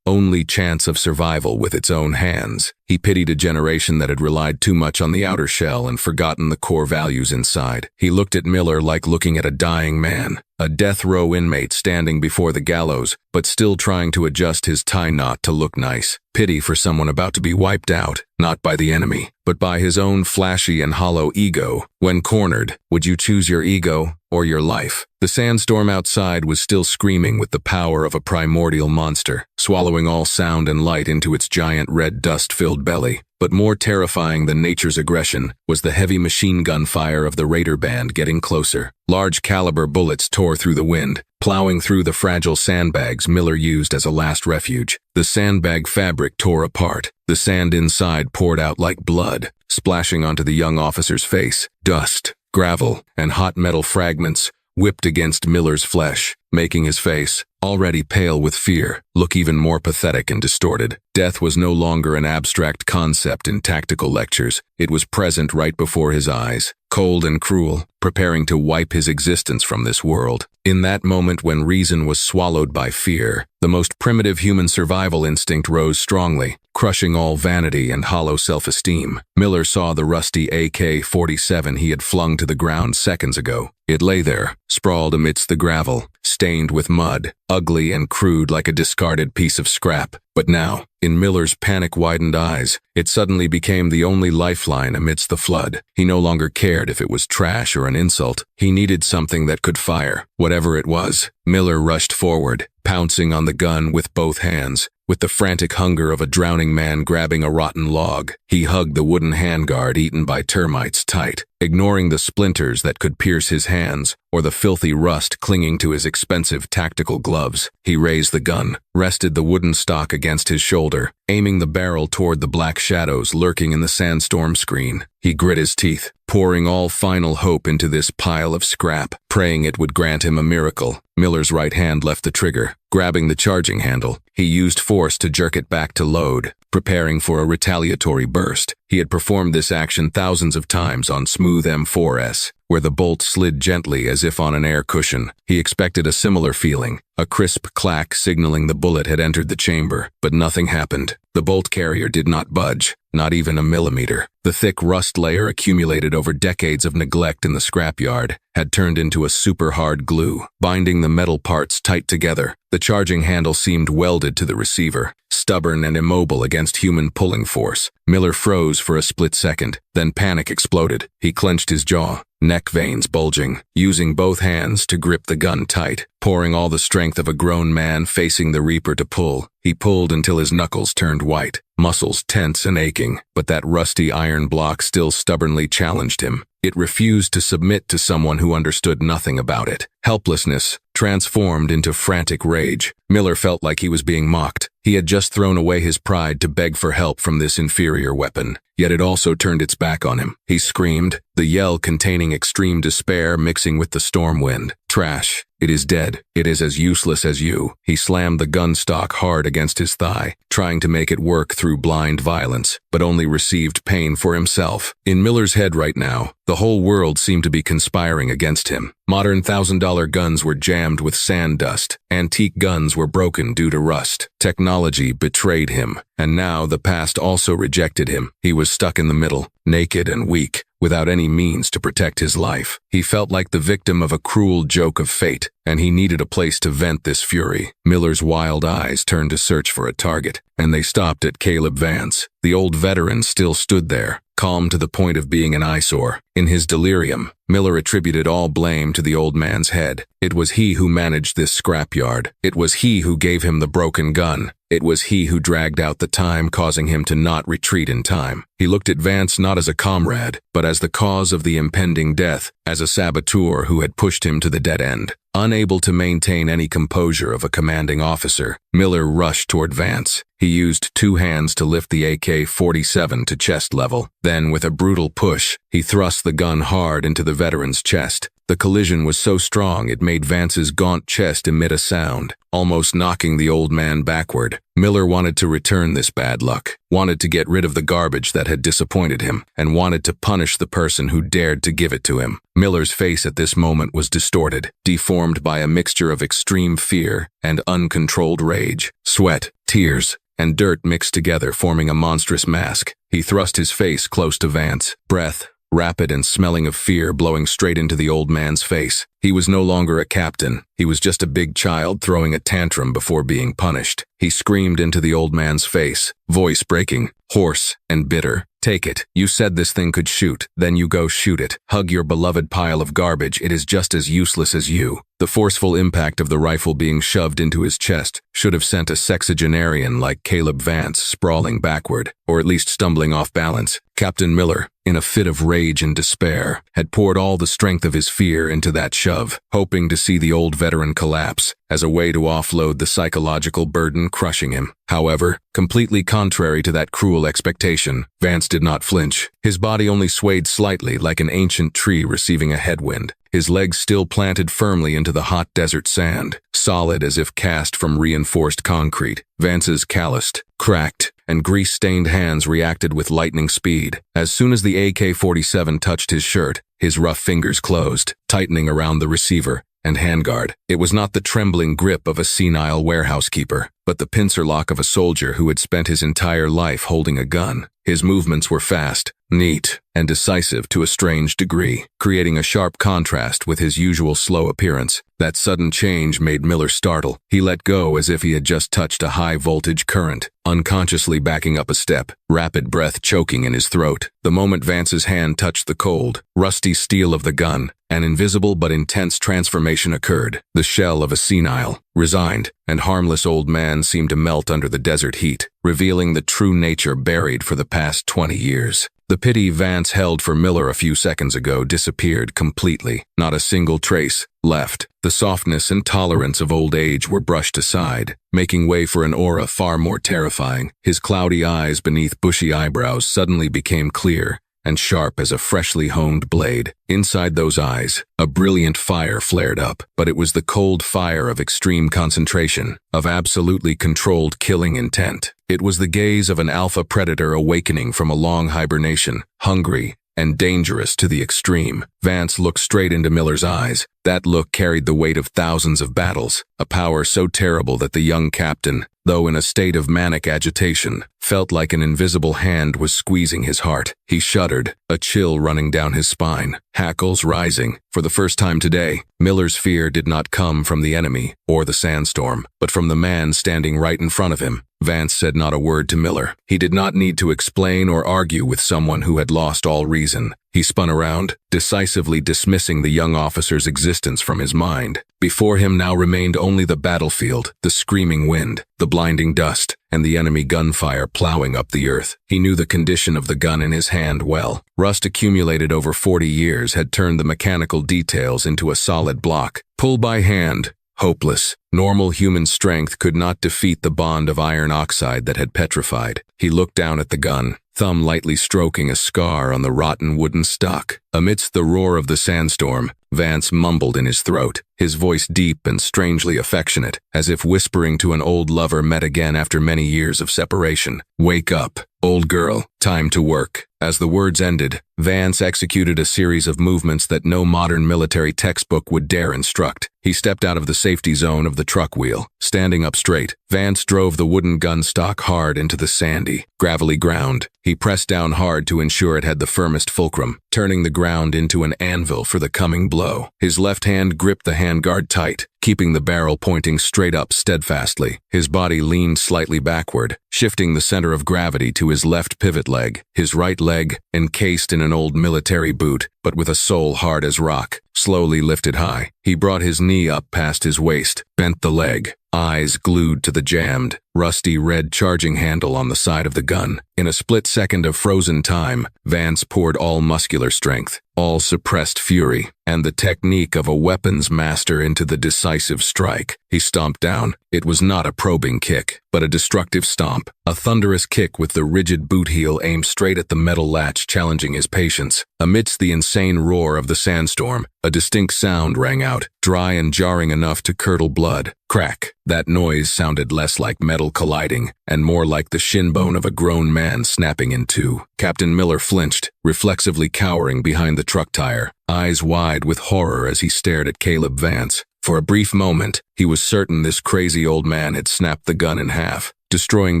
only chance of survival with its own hands. He pitied a generation that had relied too much on the outer shell and forgotten the core values inside. He looked at Miller like looking at a dying man, a death row inmate standing before the gallows, but still trying to adjust his tie knot to look nice. Pity for someone about to be wiped out, not by the enemy, but by his own flashy and hollow ego. When cornered, would you choose your ego or your life? The sandstorm outside was still screaming with the power of a primordial monster, swallowing all sound and light into its giant red dust-filled belly. But more terrifying than nature's aggression was the heavy machine gun fire of the Raider band getting closer. Large caliber bullets tore through the wind, plowing through the fragile sandbags Miller used as a last refuge. The sandbag fabric tore apart. The sand inside poured out like blood, splashing onto the young officer's face. Dust, gravel, and hot metal fragments whipped against Miller's flesh, making his face, already pale with fear, look even more pathetic and distorted. Death was no longer an abstract concept in tactical lectures. It was present right before his eyes, cold and cruel, preparing to wipe his existence from this world. In that moment when reason was swallowed by fear, the most primitive human survival instinct rose strongly, crushing all vanity and hollow self-esteem. Miller saw the rusty AK-47 he had flung to the ground seconds ago. It lay there, sprawled amidst the gravel, stained with mud, ugly and crude like a discarded piece of scrap. But now, in Miller's panic-widened eyes, it suddenly became the only lifeline amidst the flood. He no longer cared if it was trash or an insult. He needed something that could fire. Whatever it was, Miller rushed forward, pouncing on the gun with both hands. With the frantic hunger of a drowning man grabbing a rotten log, he hugged the wooden handguard eaten by termites tight, ignoring the splinters that could pierce his hands or the filthy rust clinging to his expensive tactical gloves. He raised the gun, rested the wooden stock against his shoulder, aiming the barrel toward the black shadows lurking in the sandstorm screen. He grit his teeth, pouring all final hope into this pile of scrap, praying it would grant him a miracle. Miller's right hand left the trigger. Grabbing the charging handle, he used force to jerk it back to load, preparing for a retaliatory burst. He had performed this action thousands of times on smooth M4s, where the bolt slid gently as if on an air cushion. He expected a similar feeling, a crisp clack signaling the bullet had entered the chamber, but nothing happened. The bolt carrier did not budge, not even a millimeter. The thick rust layer accumulated over decades of neglect in the scrapyard had turned into a super hard glue, binding the metal parts tight together. The charging handle seemed welded to the receiver, stubborn and immobile against human pulling force. Miller froze for a split second, then panic exploded. He clenched his jaw, neck veins bulging, using both hands to grip the gun tight, pouring all the strength of a grown man facing the Reaper to pull. He pulled until his knuckles turned white, muscles tense and aching, but that rusty iron block still stubbornly challenged him. It refused to submit to someone who understood nothing about it. Helplessness transformed into frantic rage. Miller felt like he was being mocked. He had just thrown away his pride to beg for help from this inferior weapon, yet it also turned its back on him. He screamed, the yell containing extreme despair mixing with the storm wind. Trash. It is dead. It is as useless as you. He slammed the gun stock hard against his thigh, trying to make it work through blind violence, but only received pain for himself. In Miller's head right now, the whole world seemed to be conspiring against him. Modern $1,000 guns were jammed with sand dust. Antique guns were broken due to rust. Technology betrayed him, and now the past also rejected him. He was stuck in the middle, naked and weak, without any means to protect his life. He felt like the victim of a cruel joke of fate, and he needed a place to vent this fury. Miller's wild eyes turned to search for a target, and they stopped at Caleb Vance. The old veteran still stood there, calm to the point of being an eyesore. In his delirium, Miller attributed all blame to the old man's head. It was he who managed this scrapyard. It was he who gave him the broken gun. It was he who dragged out the time, causing him to not retreat in time. He looked at Vance not as a comrade, but as the cause of the impending death, as a saboteur who had pushed him to the dead end. Unable to maintain any composure of a commanding officer, Miller rushed toward Vance. He used two hands to lift the AK-47 to chest level. Then, with a brutal push, he thrust the gun hard into the veteran's chest, The collision was so strong it made Vance's gaunt chest emit a sound, almost knocking the old man backward. Miller wanted to return this bad luck, wanted to get rid of the garbage that had disappointed him, and wanted to punish the person who dared to give it to him. Miller's face at this moment was distorted, deformed by a mixture of extreme fear and uncontrolled rage. Sweat, tears, and dirt mixed together, forming a monstrous mask. He thrust his face close to Vance, breath rapid and smelling of fear blowing straight into the old man's face. He was no longer a captain. He was just a big child throwing a tantrum before being punished. He screamed into the old man's face, voice breaking, hoarse and bitter. "Take it. You said this thing could shoot. Then you go shoot it. Hug your beloved pile of garbage. It is just as useless as you." The forceful impact of the rifle being shoved into his chest should have sent a sexagenarian like Caleb Vance sprawling backward, or at least stumbling off balance. Captain Miller, in a fit of rage and despair, had poured all the strength of his fear into that shove, hoping to see the old veteran collapse as a way to offload the psychological burden crushing him. However, completely contrary to that cruel expectation, Vance did not flinch. His body only swayed slightly like an ancient tree receiving a headwind, his legs still planted firmly into the hot desert sand, solid as if cast from reinforced concrete. Vance's calloused, cracked, and grease-stained hands reacted with lightning speed. As soon as the AK-47 touched his shirt, his rough fingers closed, tightening around the receiver and handguard. It was not the trembling grip of a senile warehouse keeper, but the pincer lock of a soldier who had spent his entire life holding a gun. His movements were fast, neat, and decisive to a strange degree, creating a sharp contrast with his usual slow appearance. That sudden change made Miller startle. He let go as if he had just touched a high-voltage current, unconsciously backing up a step, rapid breath choking in his throat. The moment Vance's hand touched the cold, rusty steel of the gun, an invisible but intense transformation occurred. The shell of a senile, resigned, and harmless old man seemed to melt under the desert heat, revealing the true nature buried for the past 20 years. The pity Vance held for Miller a few seconds ago disappeared completely. Not a single trace left. The softness and tolerance of old age were brushed aside, making way for an aura far more terrifying. His cloudy eyes beneath bushy eyebrows suddenly became clear and sharp as a freshly honed blade. Inside those eyes, a brilliant fire flared up, but it was the cold fire of extreme concentration, of absolutely controlled killing intent. It was the gaze of an alpha predator awakening from a long hibernation, hungry and dangerous to the extreme. Vance looked straight into Miller's eyes. That look carried the weight of thousands of battles, a power so terrible that the young captain, though in a state of manic agitation, felt like an invisible hand was squeezing his heart. He shuddered, a chill running down his spine, hackles rising. For the first time today, Miller's fear did not come from the enemy or the sandstorm, but from the man standing right in front of him. Vance said not a word to Miller. He did not need to explain or argue with someone who had lost all reason. He spun around, decisively dismissing the young officer's existence from his mind. Before him now remained only the battlefield, the screaming wind, the blinding dust, and the enemy gunfire plowing up the earth. He knew the condition of the gun in his hand well. Rust accumulated over 40 years had turned the mechanical details into a solid block. Pull by hand, hopeless. Normal human strength could not defeat the bond of iron oxide that had petrified. He looked down at the gun, thumb lightly stroking a scar on the rotten wooden stock. Amidst the roar of the sandstorm, Vance mumbled in his throat, his voice deep and strangely affectionate, as if whispering to an old lover met again after many years of separation. "Wake up, old girl, time to work." As the words ended, Vance executed a series of movements that no modern military textbook would dare instruct. He stepped out of the safety zone of the truck wheel. Standing up straight, Vance drove the wooden gun stock hard into the sandy, gravelly ground. He pressed down hard to ensure it had the firmest fulcrum, turning the ground into an anvil for the coming blow. His left hand gripped the handguard tight, keeping the barrel pointing straight up steadfastly. His body leaned slightly backward, shifting the center of gravity to his left pivot leg. His right leg, encased in an old military boot, but with a sole hard as rock, slowly lifted high. He brought his knee up past his waist, bent the leg, eyes glued to the jammed, rusty red charging handle on the side of the gun. In a split second of frozen time, Vance poured all muscular strength, all suppressed fury, and the technique of a weapons master into the decisive strike. He stomped down. It was not a probing kick, but a destructive stomp, a thunderous kick with the rigid boot heel aimed straight at the metal latch, challenging his patience. Amidst the insane roar of the sandstorm, a distinct sound rang out, dry and jarring enough to curdle blood. Crack. That noise sounded less like metal colliding, and more like the shin bone of a grown man snapping in two. Captain Miller flinched, reflexively cowering behind the truck tire, eyes wide with horror as he stared at Caleb Vance. For a brief moment, he was certain this crazy old man had snapped the gun in half, destroying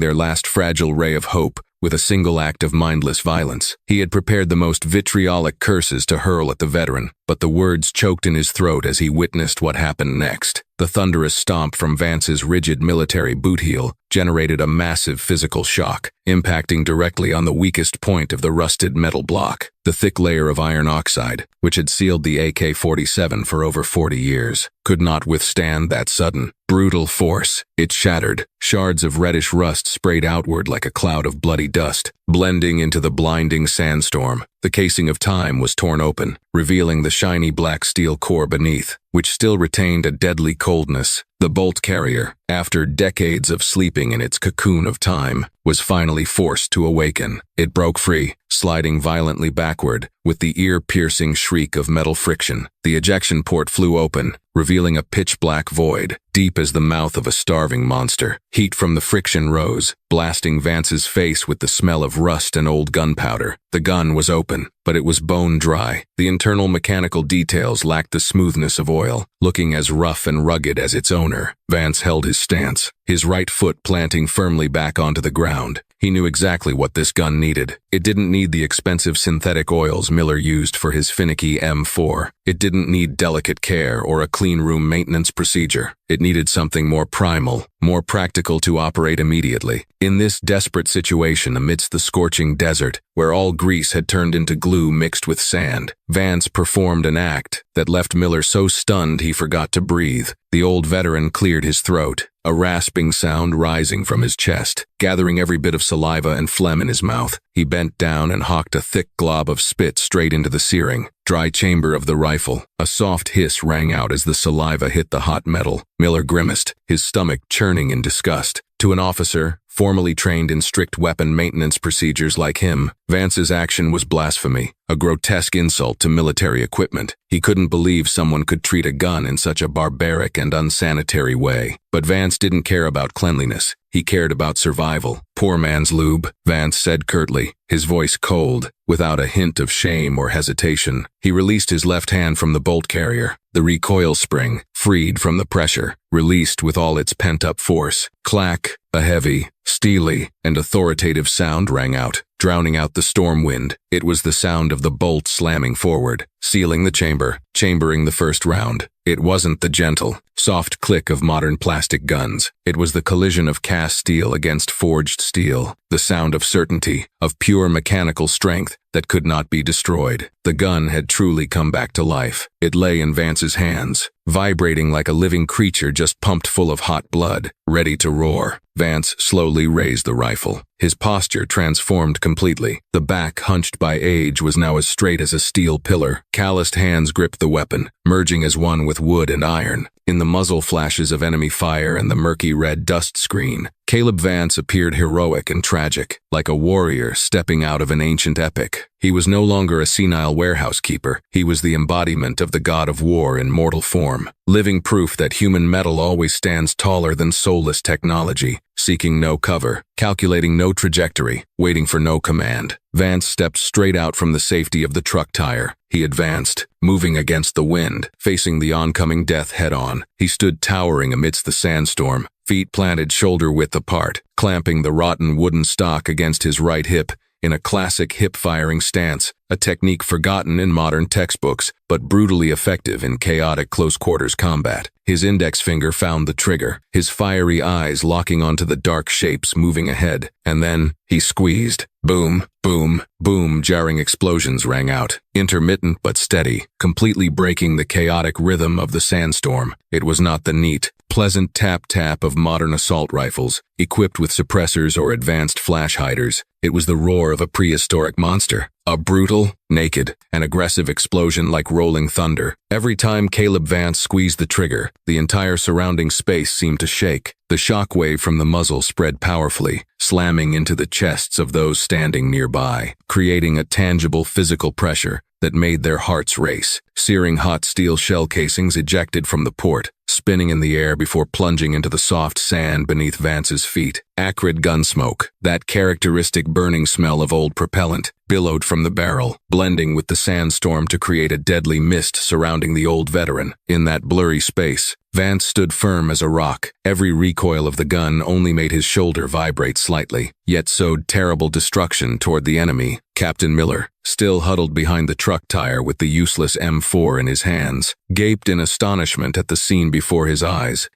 their last fragile ray of hope with a single act of mindless violence. He had prepared the most vitriolic curses to hurl at the veteran, but the words choked in his throat as he witnessed what happened next. The thunderous stomp from Vance's rigid military boot heel generated a massive physical shock, impacting directly on the weakest point of the rusted metal block. The thick layer of iron oxide, which had sealed the AK-47 for over 40 years, could not withstand that sudden, brutal force. It shattered. Shards of reddish rust sprayed outward like a cloud of bloody dust, blending into the blinding sandstorm. The casing of time was torn open, revealing the shiny black steel core beneath, which still retained a deadly coldness. The bolt carrier, after decades of sleeping in its cocoon of time, was finally forced to awaken. It broke free, sliding violently backward, with the ear-piercing shriek of metal friction. The ejection port flew open, revealing a pitch-black void, deep as the mouth of a starving monster. Heat from the friction rose, blasting Vance's face with the smell of rust and old gunpowder. The gun was open, but it was bone dry. The internal mechanical details lacked the smoothness of oil, looking as rough and rugged as its owner. Vance held his stance, his right foot planting firmly back onto the ground. He knew exactly what this gun needed. It didn't need the expensive synthetic oils Miller used for his finicky M4. It didn't need delicate care or a clean room maintenance procedure. It needed something more primal, more practical to operate immediately. In this desperate situation amidst the scorching desert, where all grease had turned into glue mixed with sand, Vance performed an act that left Miller so stunned he forgot to breathe. The old veteran cleared his throat, a rasping sound rising from his chest. Gathering every bit of saliva and phlegm in his mouth, he bent down and hawked a thick glob of spit straight into the searing, dry chamber of the rifle. A soft hiss rang out as the saliva hit the hot metal. Miller grimaced, his stomach churning in disgust. To an officer, formerly trained in strict weapon maintenance procedures like him, Vance's action was blasphemy, a grotesque insult to military equipment. He couldn't believe someone could treat a gun in such a barbaric and unsanitary way. But Vance didn't care about cleanliness. He cared about survival. "Poor man's lube," Vance said curtly, his voice cold, without a hint of shame or hesitation. He released his left hand from the bolt carrier. The recoil spring, freed from the pressure, released with all its pent-up force. Clack, a heavy, steely, and authoritative sound rang out, drowning out the storm wind. It was the sound of the bolt slamming forward, sealing the chamber, chambering the first round. It wasn't the gentle, soft click of modern plastic guns. It was the collision of cast steel against forged steel, the sound of certainty, of pure mechanical strength that could not be destroyed. The gun had truly come back to life. It lay in Vance's hands, vibrating like a living creature just pumped full of hot blood, ready to roar. Vance slowly raised the rifle. His posture transformed completely. The back, hunched by age, was now as straight as a steel pillar. Calloused hands gripped the weapon, merging as one with wood and iron. In the muzzle flashes of enemy fire and the murky red dust screen, Caleb Vance appeared heroic and tragic, like a warrior stepping out of an ancient epic. He was no longer a senile warehouse keeper. He was the embodiment of the god of war in mortal form, living proof that human metal always stands taller than soulless technology, seeking no cover, calculating no trajectory, waiting for no command. Vance stepped straight out from the safety of the truck tire. He advanced, moving against the wind, facing the oncoming death head-on. He stood towering amidst the sandstorm, feet planted shoulder-width apart, clamping the rotten wooden stock against his right hip in a classic hip-firing stance, a technique forgotten in modern textbooks, but brutally effective in chaotic close-quarters combat. His index finger found the trigger, his fiery eyes locking onto the dark shapes moving ahead, and then he squeezed. Boom, boom, boom, jarring explosions rang out, intermittent but steady, completely breaking the chaotic rhythm of the sandstorm. It was not the neat, pleasant tap-tap of modern assault rifles, equipped with suppressors or advanced flash hiders. It was the roar of a prehistoric monster, a brutal, naked, and aggressive explosion like rolling thunder. Every time Caleb Vance squeezed the trigger, the entire surrounding space seemed to shake. The shockwave from the muzzle spread powerfully, slamming into the chests of those standing nearby, creating a tangible physical pressure that made their hearts race. Searing hot steel shell casings ejected from the port, spinning in the air before plunging into the soft sand beneath Vance's feet. Acrid gun smoke, that characteristic burning smell of old propellant, billowed from the barrel, blending with the sandstorm to create a deadly mist surrounding the old veteran. In that blurry space, Vance stood firm as a rock. Every recoil of the gun only made his shoulder vibrate slightly, yet sowed terrible destruction toward the enemy. Captain Miller, still huddled behind the truck tire with the useless M4 in his hands, gaped in astonishment at the scene before his eyes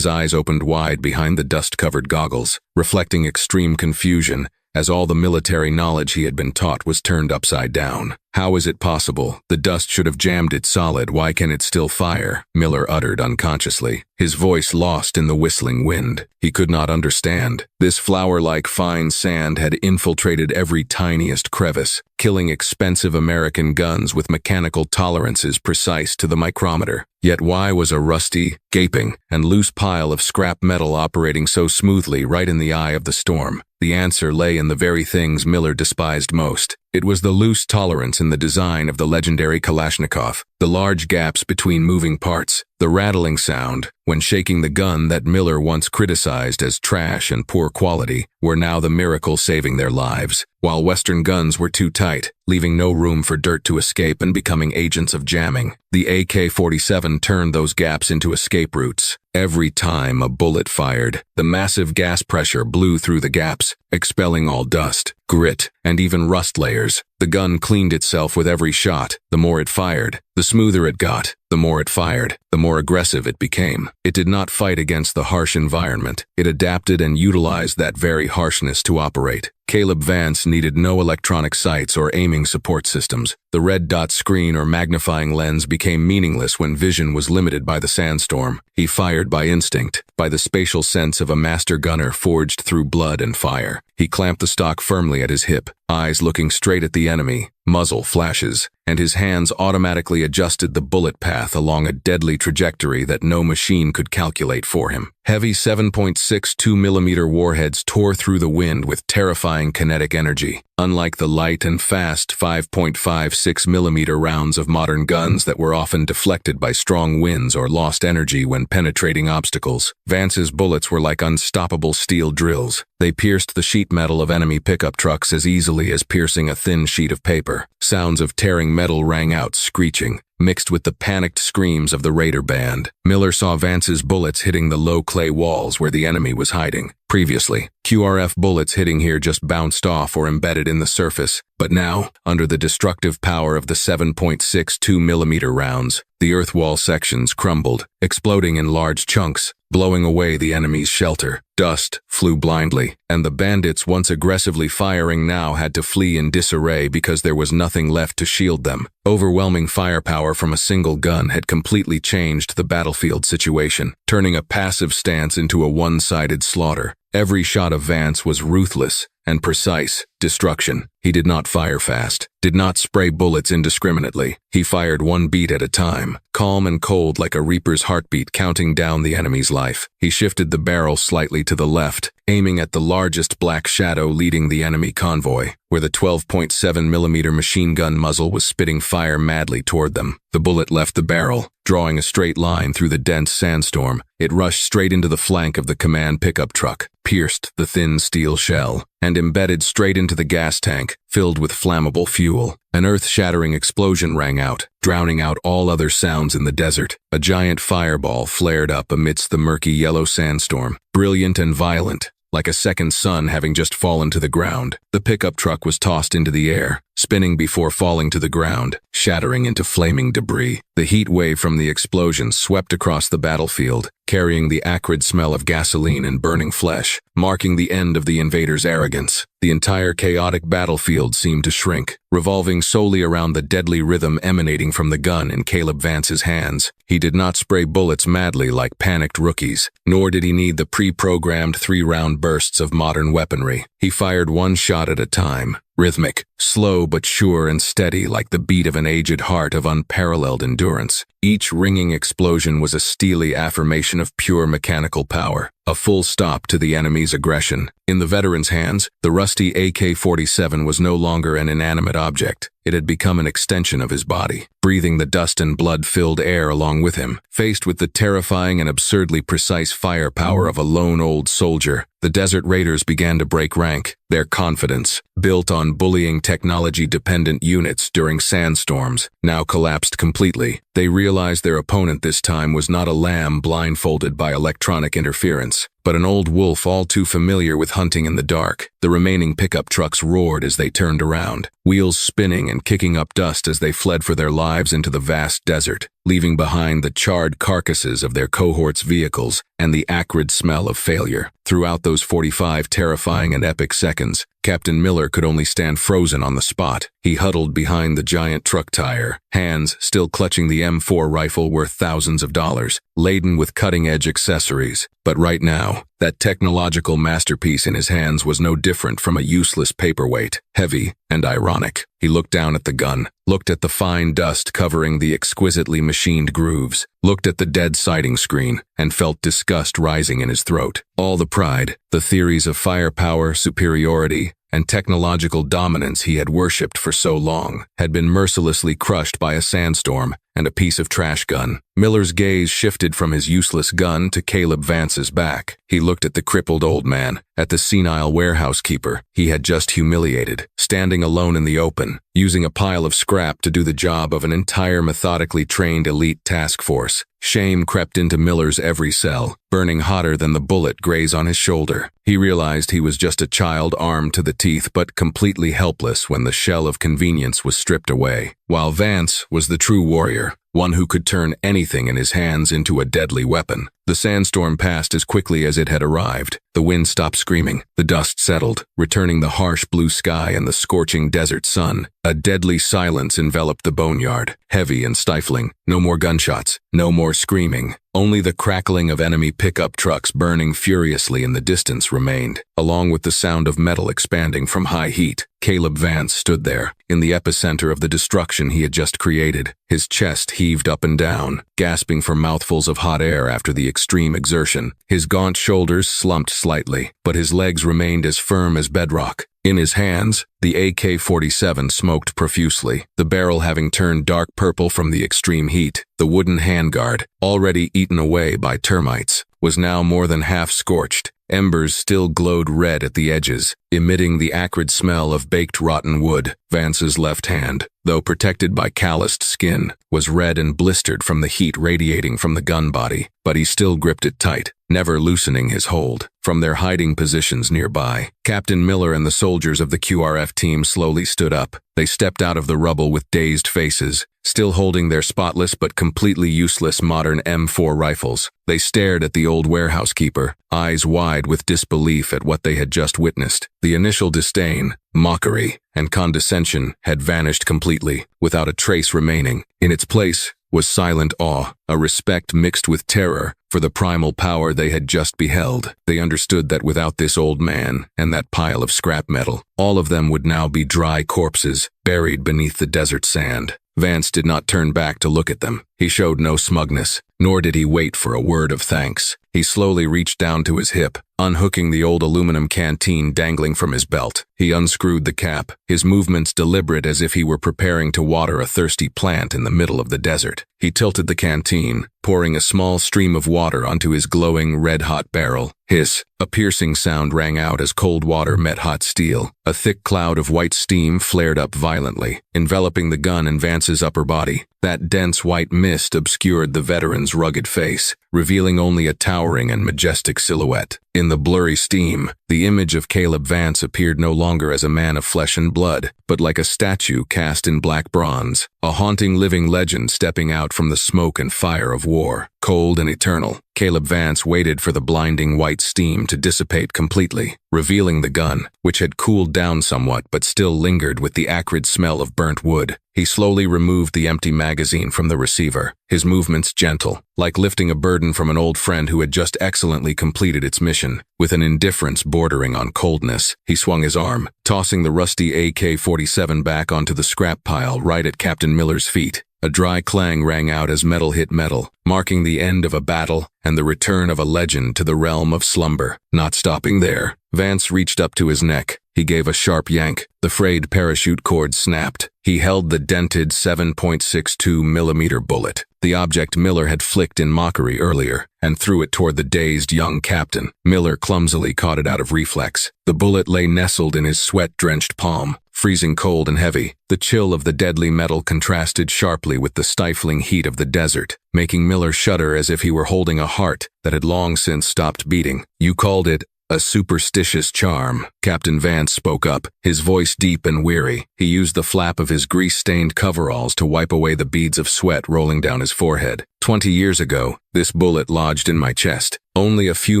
opened wide behind the dust-covered goggles, reflecting extreme confusion as all the military knowledge he had been taught was turned upside down. How is it possible? The dust should have jammed it solid. Why can it still fire? Miller uttered unconsciously, his voice lost in the whistling wind. He could not understand. This flour-like fine sand had infiltrated every tiniest crevice, killing expensive American guns with mechanical tolerances precise to the micrometer. Yet why was a rusty, gaping, and loose pile of scrap metal operating so smoothly right in the eye of the storm? The answer lay in the very things Miller despised most. It was the loose tolerance in the design of the legendary Kalashnikov, the large gaps between moving parts, the rattling sound when shaking the gun that Miller once criticized as trash and poor quality were now the miracle saving their lives, while Western guns were too tight, leaving no room for dirt to escape and becoming agents of jamming. The AK-47 turned those gaps into escape routes. Every time a bullet fired, the massive gas pressure blew through the gaps, expelling all dust, grit, and even rust layers. The gun cleaned itself with every shot. The more it fired, the smoother it got. The more it fired, the more aggressive it became. It did not fight against the harsh environment. It adapted and utilized that very harshness to operate. Caleb Vance needed no electronic sights or aiming support systems. The red dot screen or magnifying lens became meaningless when vision was limited by the sandstorm. He fired by instinct, by the spatial sense of a master gunner forged through blood and fire. He clamped the stock firmly at his hip, eyes looking straight at the enemy, muzzle flashes, and his hands automatically adjusted the bullet path along a deadly trajectory that no machine could calculate for him. Heavy 7.62mm warheads tore through the wind with terrifying kinetic energy, unlike the light and fast 5.56mm rounds of modern guns that were often deflected by strong winds or lost energy when penetrating obstacles. Vance's bullets were like unstoppable steel drills. They pierced the sheet metal of enemy pickup trucks as easily as piercing a thin sheet of paper. Sounds of tearing metal rang out, screeching, mixed with the panicked screams of the raider band. Miller saw Vance's bullets hitting the low clay walls where the enemy was hiding. Previously, QRF bullets hitting here just bounced off or embedded in the surface, but now, under the destructive power of the 7.62mm rounds, the earth wall sections crumbled, exploding in large chunks, blowing away the enemy's shelter. Dust flew blindly, and the bandits once aggressively firing now had to flee in disarray because there was nothing left to shield them. Overwhelming firepower from a single gun had completely changed the battlefield situation, turning a passive stance into a one-sided slaughter. Every shot of Vance was ruthless and precise destruction. He did not fire fast, did not spray bullets indiscriminately. He fired one beat at a time, calm and cold like a reaper's heartbeat counting down the enemy's life. He shifted the barrel slightly to the left, aiming at the largest black shadow leading the enemy convoy, where the 12.7mm machine gun muzzle was spitting fire madly toward them. The bullet left the barrel, drawing a straight line through the dense sandstorm. It rushed straight into the flank of the command pickup truck, pierced the thin steel shell, and embedded straight into the gas tank, filled with flammable fuel. An earth-shattering explosion rang out, drowning out all other sounds in the desert. A giant fireball flared up amidst the murky yellow sandstorm, brilliant and violent, like a second sun having just fallen to the ground. The pickup truck was tossed into the air, spinning before falling to the ground, shattering into flaming debris. The heat wave from the explosion swept across the battlefield, carrying the acrid smell of gasoline and burning flesh, marking the end of the invaders' arrogance. The entire chaotic battlefield seemed to shrink, revolving solely around the deadly rhythm emanating from the gun in Caleb Vance's hands. He did not spray bullets madly like panicked rookies, nor did he need the pre-programmed 3-round bursts of modern weaponry. He fired one shot at a time, rhythmic, slow but sure and steady like the beat of an aged heart of unparalleled endurance. Each ringing explosion was a steely affirmation of pure mechanical power, a full stop to the enemy's aggression. In the veteran's hands, the rusty AK-47 was no longer an inanimate object. It had become an extension of his body, breathing the dust and blood-filled air along with him. Faced with the terrifying and absurdly precise firepower of a lone old soldier, the Desert Raiders began to break rank. Their confidence, built on bullying technology-dependent units during sandstorms, now collapsed completely. They realized their opponent this time was not a lamb blindfolded by electronic interference, but an old wolf all too familiar with hunting in the dark. The remaining pickup trucks roared as they turned around, wheels spinning and kicking up dust as they fled for their lives into the vast desert, leaving behind the charred carcasses of their cohort's vehicles and the acrid smell of failure. Throughout those 45 terrifying and epic seconds, Captain Miller could only stand frozen on the spot. He huddled behind the giant truck tire, hands still clutching the M4 rifle worth thousands of dollars, laden with cutting-edge accessories. But right now, that technological masterpiece in his hands was no different from a useless paperweight, heavy and ironic. He looked down at the gun, looked at the fine dust covering the exquisitely machined grooves, looked at the dead sighting screen, and felt disgust rising in his throat. All the pride, the theories of firepower, superiority, and technological dominance he had worshipped for so long had been mercilessly crushed by a sandstorm and a piece of trash gun. Miller's gaze shifted from his useless gun to Caleb Vance's back. He looked at the crippled old man, at the senile warehouse keeper he had just humiliated, standing alone in the open, using a pile of scrap to do the job of an entire methodically trained elite task force. Shame crept into Miller's every cell, burning hotter than the bullet graze on his shoulder. He realized he was just a child armed to the teeth but completely helpless when the shell of convenience was stripped away, while Vance was the true warrior, one who could turn anything in his hands into a deadly weapon. The sandstorm passed as quickly as it had arrived. The wind stopped screaming. The dust settled, returning the harsh blue sky and the scorching desert sun. A deadly silence enveloped the boneyard, heavy and stifling. No more gunshots, no more screaming. Only the crackling of enemy pickup trucks burning furiously in the distance remained, along with the sound of metal expanding from high heat. Caleb Vance stood there, in the epicenter of the destruction he had just created. His chest heaved up and down, gasping for mouthfuls of hot air after the extreme exertion. His gaunt shoulders slumped slightly, but his legs remained as firm as bedrock. In his hands, the AK-47 smoked profusely, the barrel having turned dark purple from the extreme heat. The wooden handguard, already eaten away by termites, was now more than half scorched. Embers still glowed red at the edges, emitting the acrid smell of baked rotten wood. Vance's left hand, though protected by calloused skin, was red and blistered from the heat radiating from the gun body, but he still gripped it tight, never loosening his hold. From their hiding positions nearby, Captain Miller and the soldiers of the QRF team slowly stood up. They stepped out of the rubble with dazed faces, still holding their spotless but completely useless modern M4 rifles. They stared at the old warehouse keeper, eyes wide with disbelief at what they had just witnessed. The initial disdain, mockery, and condescension had vanished completely, without a trace remaining. In its place was silent awe, a respect mixed with terror for the primal power they had just beheld. They understood that without this old man and that pile of scrap metal, all of them would now be dry corpses, buried beneath the desert sand. Vance did not turn back to look at them. He showed no smugness, nor did he wait for a word of thanks. He slowly reached down to his hip, unhooking the old aluminum canteen dangling from his belt. He unscrewed the cap, his movements deliberate as if he were preparing to water a thirsty plant in the middle of the desert. He tilted the canteen, pouring a small stream of water onto his glowing, red-hot barrel. Hiss! A piercing sound rang out as cold water met hot steel. A thick cloud of white steam flared up violently, enveloping the gun and Vance's upper body. That dense white mist obscured the veteran's rugged face, revealing only a towering and majestic silhouette. In the blurry steam, the image of Caleb Vance appeared no longer as a man of flesh and blood, but like a statue cast in black bronze, a haunting living legend stepping out from the smoke and fire of war. Cold and eternal, Caleb Vance waited for the blinding white steam to dissipate completely, revealing the gun, which had cooled down somewhat but still lingered with the acrid smell of burnt wood. He slowly removed the empty magazine from the receiver, his movements gentle, like lifting a burden from an old friend who had just excellently completed its mission. With an indifference bordering on coldness, he swung his arm, tossing the rusty AK-47 back onto the scrap pile right at Captain Miller's feet. A dry clang rang out as metal hit metal, marking the end of a battle and the return of a legend to the realm of slumber. Not stopping there, Vance reached up to his neck. He gave a sharp yank. The frayed parachute cord snapped. He held the dented 7.62 millimeter bullet, the object Miller had flicked in mockery earlier, and threw it toward the dazed young captain. Miller clumsily caught it out of reflex. The bullet lay nestled in his sweat-drenched palm, freezing cold and heavy. The chill of the deadly metal contrasted sharply with the stifling heat of the desert, making Miller shudder as if he were holding a heart that had long since stopped beating. "You called it a superstitious charm," Captain Vance spoke up, his voice deep and weary. He used the flap of his grease-stained coveralls to wipe away the beads of sweat rolling down his forehead. 20 years ago, this bullet lodged in my chest, only a few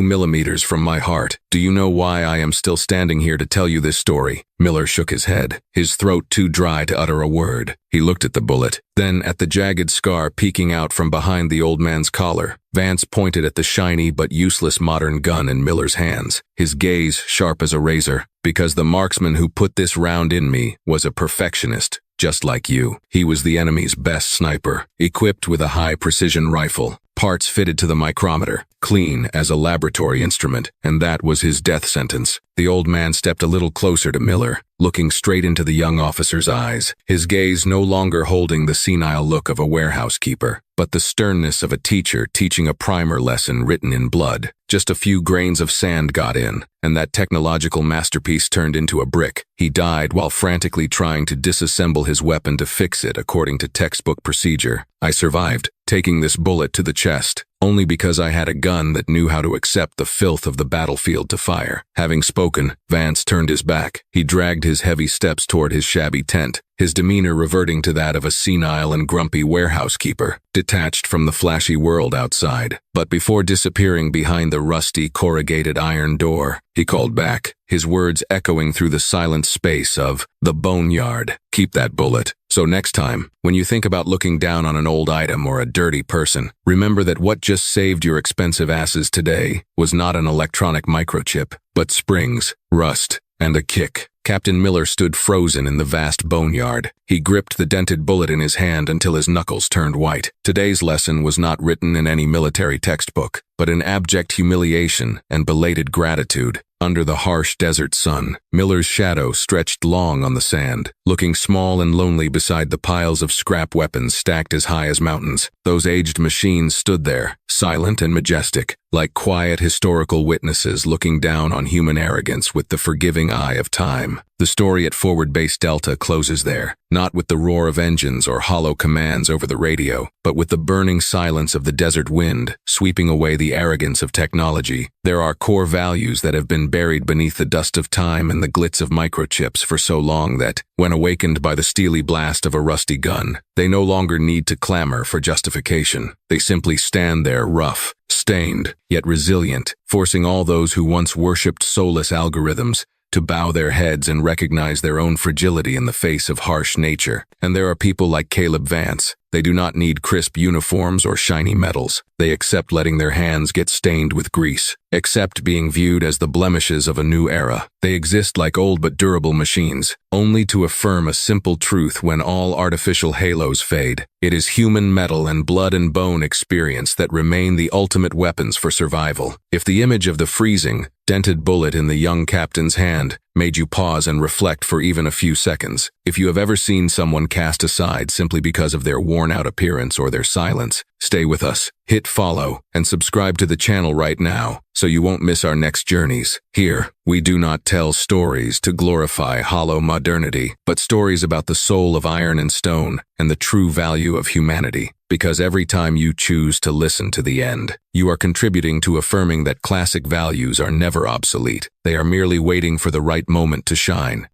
millimeters from my heart. Do you know why I am still standing here to tell you this story? Miller shook his head, his throat too dry to utter a word. He looked at the bullet, then at the jagged scar peeking out from behind the old man's collar. Vance pointed at the shiny but useless modern gun in Miller's hands, his gaze sharp as a razor. "Because the marksman who put this round in me was a perfectionist, just like you. He was the enemy's best sniper, equipped with a high-precision rifle, parts fitted to the micrometer, clean as a laboratory instrument, and that was his death sentence." The old man stepped a little closer to Miller, looking straight into the young officer's eyes, his gaze no longer holding the senile look of a warehouse keeper, but the sternness of a teacher teaching a primer lesson written in blood. Just a few grains of sand got in, and that technological masterpiece turned into a brick. He died while frantically trying to disassemble his weapon to fix it according to textbook procedure. I survived, taking this bullet to the chest, only because I had a gun that knew how to accept the filth of the battlefield to fire. Having spoken, Vance turned his back. He dragged his heavy steps toward his shabby tent, his demeanor reverting to that of a senile and grumpy warehouse keeper, detached from the flashy world outside. But before disappearing behind the rusty, corrugated iron door, he called back, his words echoing through the silent space of the boneyard. "Keep that bullet. So next time, when you think about looking down on an old item or a dirty person, remember that what just saved your expensive asses today was not an electronic microchip, but springs, rust, and a kick." Captain Miller stood frozen in the vast boneyard. He gripped the dented bullet in his hand until his knuckles turned white. Today's lesson was not written in any military textbook, but in abject humiliation and belated gratitude. Under the harsh desert sun, Miller's shadow stretched long on the sand, looking small and lonely beside the piles of scrap weapons stacked as high as mountains. Those aged machines stood there, silent and majestic, like quiet historical witnesses looking down on human arrogance with the forgiving eye of time. The story at Forward Base Delta closes there, not with the roar of engines or hollow commands over the radio, but with the burning silence of the desert wind, sweeping away the arrogance of technology. There are core values that have been buried beneath the dust of time and the glitz of microchips for so long that, when awakened by the steely blast of a rusty gun, they no longer need to clamor for justification. They simply stand there rough, stained, yet resilient, forcing all those who once worshipped soulless algorithms to bow their heads and recognize their own fragility in the face of harsh nature. And there are people like Caleb Vance. They do not need crisp uniforms or shiny medals. They accept letting their hands get stained with grease, accept being viewed as the blemishes of a new era. They exist like old but durable machines, only to affirm a simple truth when all artificial halos fade. It is human metal and blood and bone experience that remain the ultimate weapons for survival. If the image of the freezing, dented bullet in the young captain's hand made you pause and reflect for even a few seconds, if you have ever seen someone cast aside simply because of their worn-out appearance or their silence, Stay with us, hit follow, and subscribe to the channel right now so you won't miss our next journeys. Here, we do not tell stories to glorify hollow modernity, but stories about the soul of iron and stone and the true value of humanity. Because every time you choose to listen to the end, you are contributing to affirming that classic values are never obsolete. They are merely waiting for the right moment to shine.